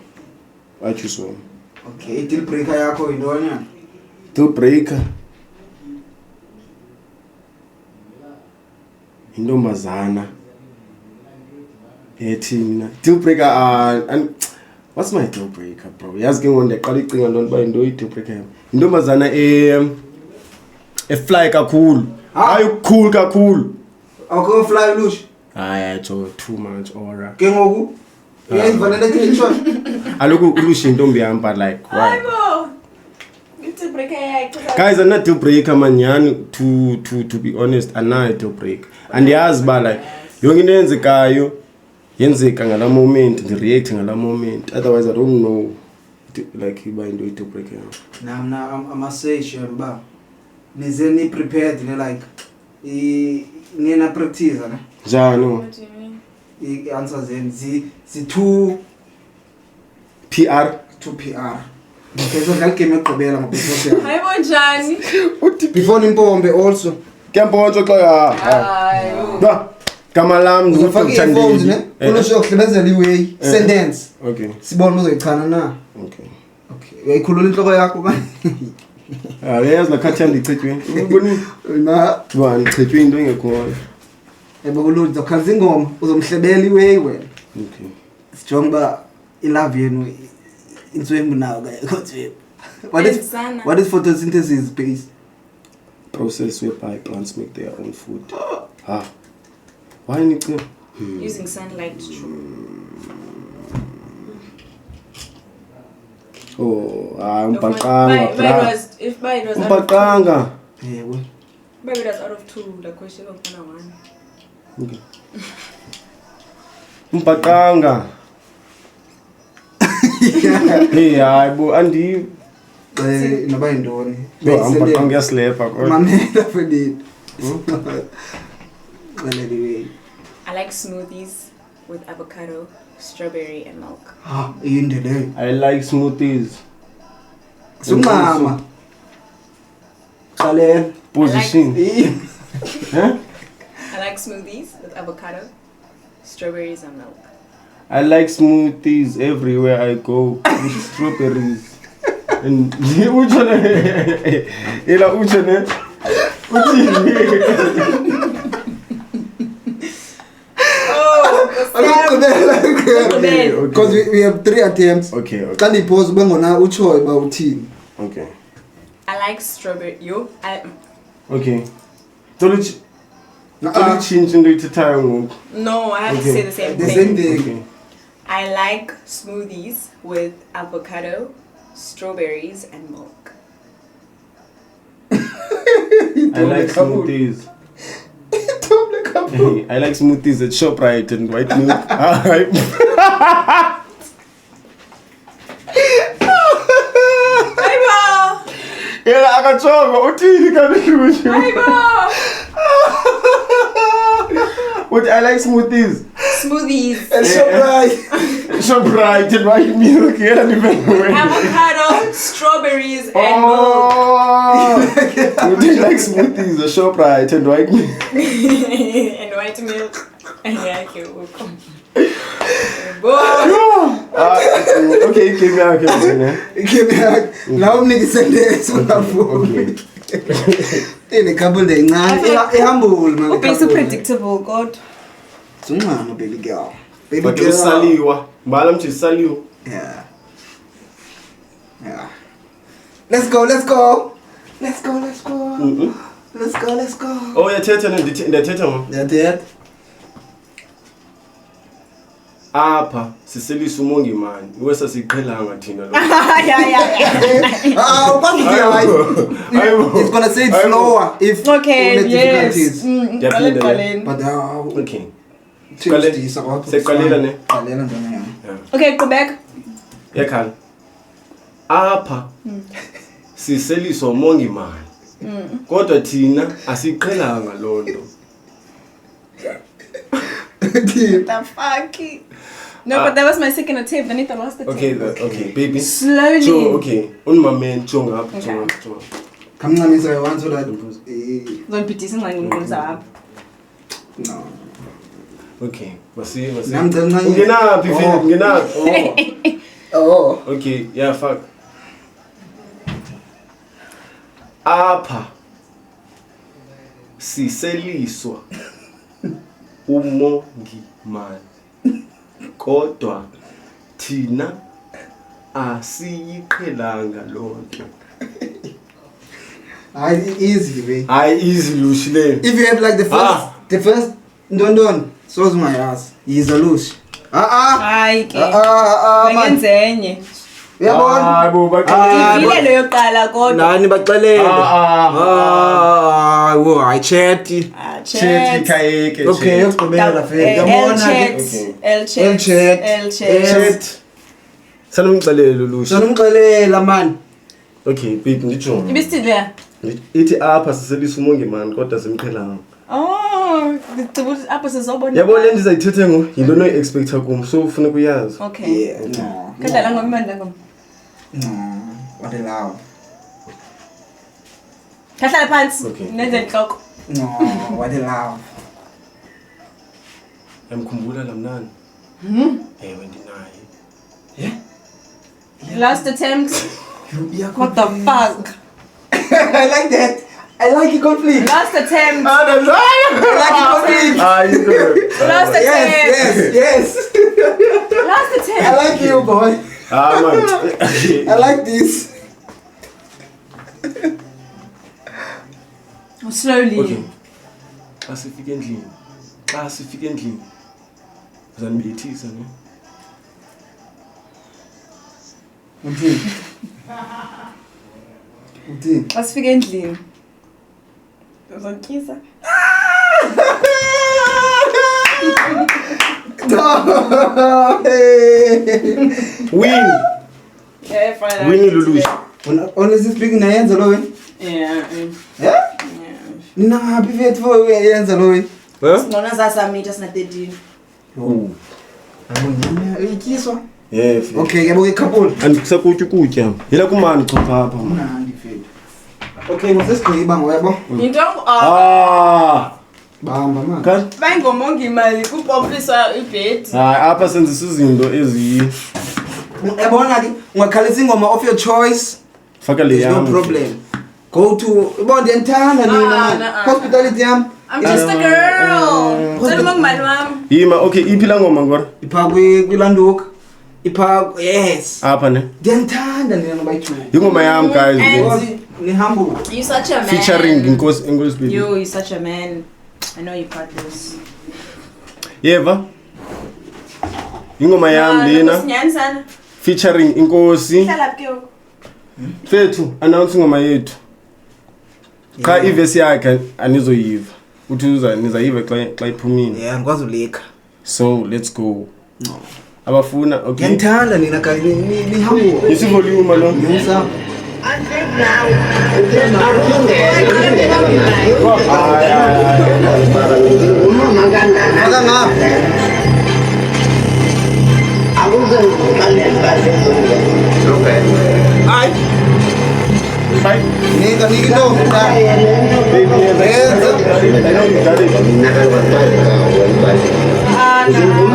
Watsho wena. Okay, deal breaker yakho yintoni? Deal breaker. Intombazana. Ethi mina. Deal breaker and what's my deal breaker, bro? Yazi ke ngonde qala icinga loo nto into deal breaker. Intombazana fly kakhulu. Hayi cool kakhulu. Awukho fly lush. Hayi ajo too much or. Ke ngoku uyayivalela clean shot. Aloku ulusha intombi yami but like why? Guys, I'm not deal breaker manyani to be honest, I'm not a deal breaker. And yazi ba like yonke into yenzekayo yenzeka ngala moment, react ngala moment. Otherwise I don't know like iba into deal breaker. Now I must say sure ba. Nize ni prepared like nina practice ne. Njani? What do you mean? I-answer zenu zi-2 PR. PR. Okay, so dlala game yokugqibela ngobefore Hayibo njani? before Nimpombe also. Kemponto xa Hayo. ba gama lam Uzofaka i-phones ne? Ulusho yokuhlebezela iway sentence. Okay. Sibona uzoyichana na. Okay. Okay. Uyayikhulula inhloko yakho ba? Yazi nakhathi ndichithwe. Uboni Na bani ndichithwe into engekho. ebe kuludi zokhanza ingoma uzomhlebela iway wena. Okay. Sijonga ba ilove yenu inswembu nawo kayekho nje. What is photosynthesis based? Process whereby plants make their own food. Why Nico? Using sunlight. Oh, umpaqanga. If by it was Umpaqanga. Yebo. maybe that's out of 2, the question of 1. Okay. Umpaqanga. Hey, hayibo andi Noba yintoni? umpaqanga uyaslepa kodwa. Mamela fedini. Anyway. I like smoothies with avocado, strawberry, and milk. Yinde leyo. I like smoothies. Sumama. Kale. Position. Huh? I like smoothies with avocado, strawberries, and milk. I like smoothies everywhere I go with strawberries. And utsho ne. Ela utsho ne. Because we have 3 attempts. Okay, okay. Xa ndiphosa ube ngona utshoyo uba uthini. Okay. I like strawberry. Okay. Don't change into it time. No, I have Okay. to say the same The thing. same thing. Okay. I like smoothies with avocado, strawberries, and milk. I like smoothies. I like smoothies at ShopRite and white milk. Yena akachonga uthini kanti kusho. What I like smoothies. Smoothies. Shoprite and white milk. Yeah, Avocado, strawberries, and milk. Oh, would you like smoothies? A Shoprite and white milk. And white milk. Yeah, okay, welcome. Okay, give me a Give me a now nigga send this on the phone. In a couple days, humble man. Hope it's so predictable, God. Sungama baby girl. Baby But you girl. saliwa. Balam to saliu. Yeah. Yeah. Let's go. Let's go. Let's go. Let's go. Let's go. Let's go. Oh, yeah, theater in the theater. That's it. Apha siselisa umongi mani iwesa siqhelanga thina lo It's gonna say it slower if Okay, you yes. difficulties. But okay seqalela ne Okay, go back. yakhala apha siselisa umongi mani kodwa thina asiqhelanga lonto. The fuck? No, but that was my second attempt. I need to lost the Okay, okay, baby. Slowly. So, okay. Unmamen chonga up. Come on, Miss, I want so that. Don't put this in line when up. No. Okay. Wasi. I'm telling you. Ngena. Oh. Okay, yeah, fuck. Apha siseliswa umongi man. Kodwa thina asiyiqhelanga lonto. Easy, baby. Easy lushile. If you have like the first Don, so's my ass. He's a loose. Hayi ke. Man. Ngenzenye. Uyabona? Ivile lo yoqala kodwa. Nani baxelele. Wo I chat. Chat kayeke. Okay, yokugqibela fake. L chat. Sanumxelelo lusha. Sanumxelela man. Okay, baby ngitsho. Ibisile. Ithi apha siselisa umongi man kodwa simqhelanga. Oh, ngicabula apho sizobona. Yabo le ndizayithethe ngo yinto no expecta kum so ufuna kuyazi. Okay. Yeah, no. Kadlala ngomanda ngom. No. What allow? Kahlala phansi. Okay. Nenze inhloko. No, what allow? Yamkhumbula lamnani. Ewe ndinaye. Last attempt. What the fuck? I like that. I like the conflict. Last attempt. I like the conflict. You know. Last attempt. Yes. Last attempt. I like you, boy. Man. I like this. Slowly. Okay. Asifike endlini. Uzanibethisa ne? Uthini? Asifike endlini. Uzonkisa. Win. Yeah, fine. Win Lulush. Honestly speaking, nayenza lo wena. Yeah. Yeah? Nina happy faith for yenza lo wena. Nona zasamita sina 13. Oh. Ikiswa. Yeah. Okay, yabo couple. Andikusakutya ukutya. Yila kumani chopha apha. Mnandi faith. Okay, ngosesigqiba ngoyabo. Into Bahamba manje. Kanti bayingomonga imali kupompiswa ibed. apha senzisa izinto ezi Yabona ke ungakhalisa ingoma of your choice. faka le There's no yam. problem. Go to ibonde entana nina. Hospitality yam. I'm just a girl. Tell my mom. Yima okay iphila ngoma ngora. Ipha kwilanduka. Ipha yes. Apha ne. Ndiyandithanda nina nobayithi. Ingoma yam guys. And Ni humble. you such a man. Featuring Inkosi Baby. You such a man. I know you got this. Yeva. Ingoma yam lena Sinyanisana. featuring Inkosi. Hlala ke. Fethu announce ingoma yethu. Cha iverse yakhe anizoyiva. Uthi nizayiva xa iphumile. Yeah, ngikwazi ulika. So let's go. No. Abafuna okay. Ngiyandithanda nina guys ni humble. Isi volume lo. Ngiyisa. Maka ngapha. Ay. Ay. Nika no.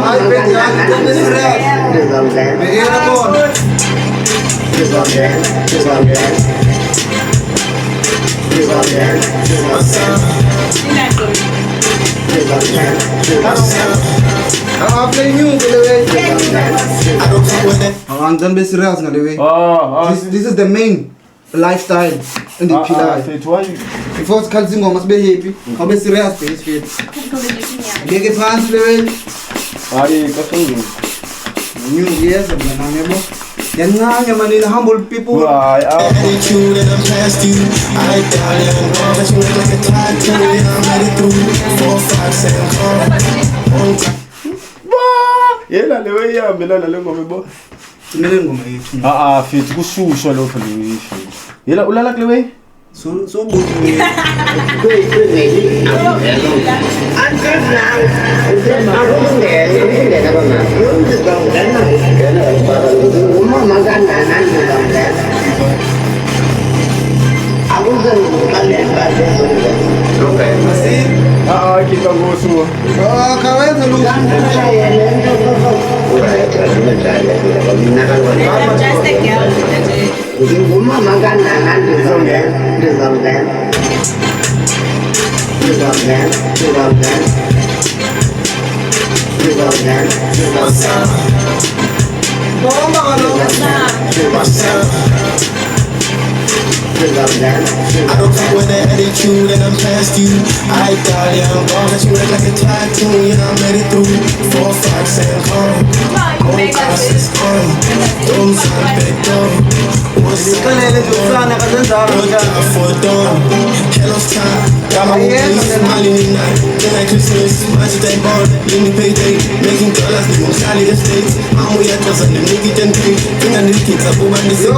Ay, pensan, don't be serious. Bigyan na po. Play new, by the way. Don't be serious, by the way. This is the main lifestyle in the pillar. Before calcium must be happy. How be serious, please, fit. Make it fast, by the way. New years, I'm gonna yan nga naman in humble people. Attitude and I'm past you. I die and all that you look like a tattoo. I'm ready through 4, 5, 7 Yela lewe yahambelana le ngoma bo. Sinele ngoma yethu. Fithi kushusha lokho lewe. Yela ulala kulewe? So buthi. Kita ngosuwa. Kawenza lu. Just a girl. I don't fuck with that attitude and I'm past you. I die young, all that you look like a tattoo. Yeah, I'm ready through 4, 5, 7 don't sound big though. What's up? Hello, time. Got my face smiling at night. Then I Christmas, magic that ball, let me pay day. Making dollars, they won't sally the states. I'm way at us and the nigga then pay. Think I need kids, I go back to the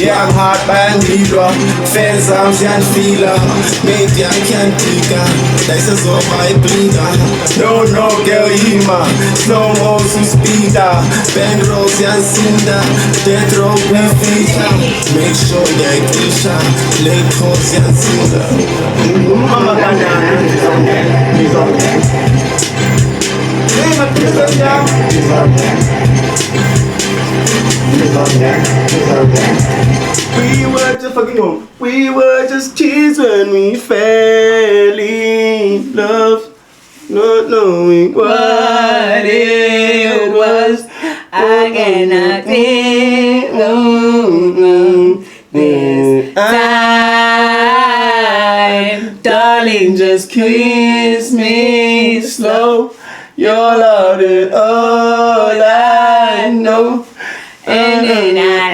yeah, I'm hard by Libra. Fans, I'm Jan Fila. Maybe I can't take her. This is all my bleeder. No, girl, Hima. Slow motion speeder. Bang rolls, Jan Cinder. Death row, we feature. Make sure that Isha. Late calls, Jan Cinder. Mama banana. He's on there. He's on there. We were just fucking home. We were just kids when we fell in love, not knowing what it was. I cannot think this time, darling. Just kiss me slow. You're loud and all I know. And then I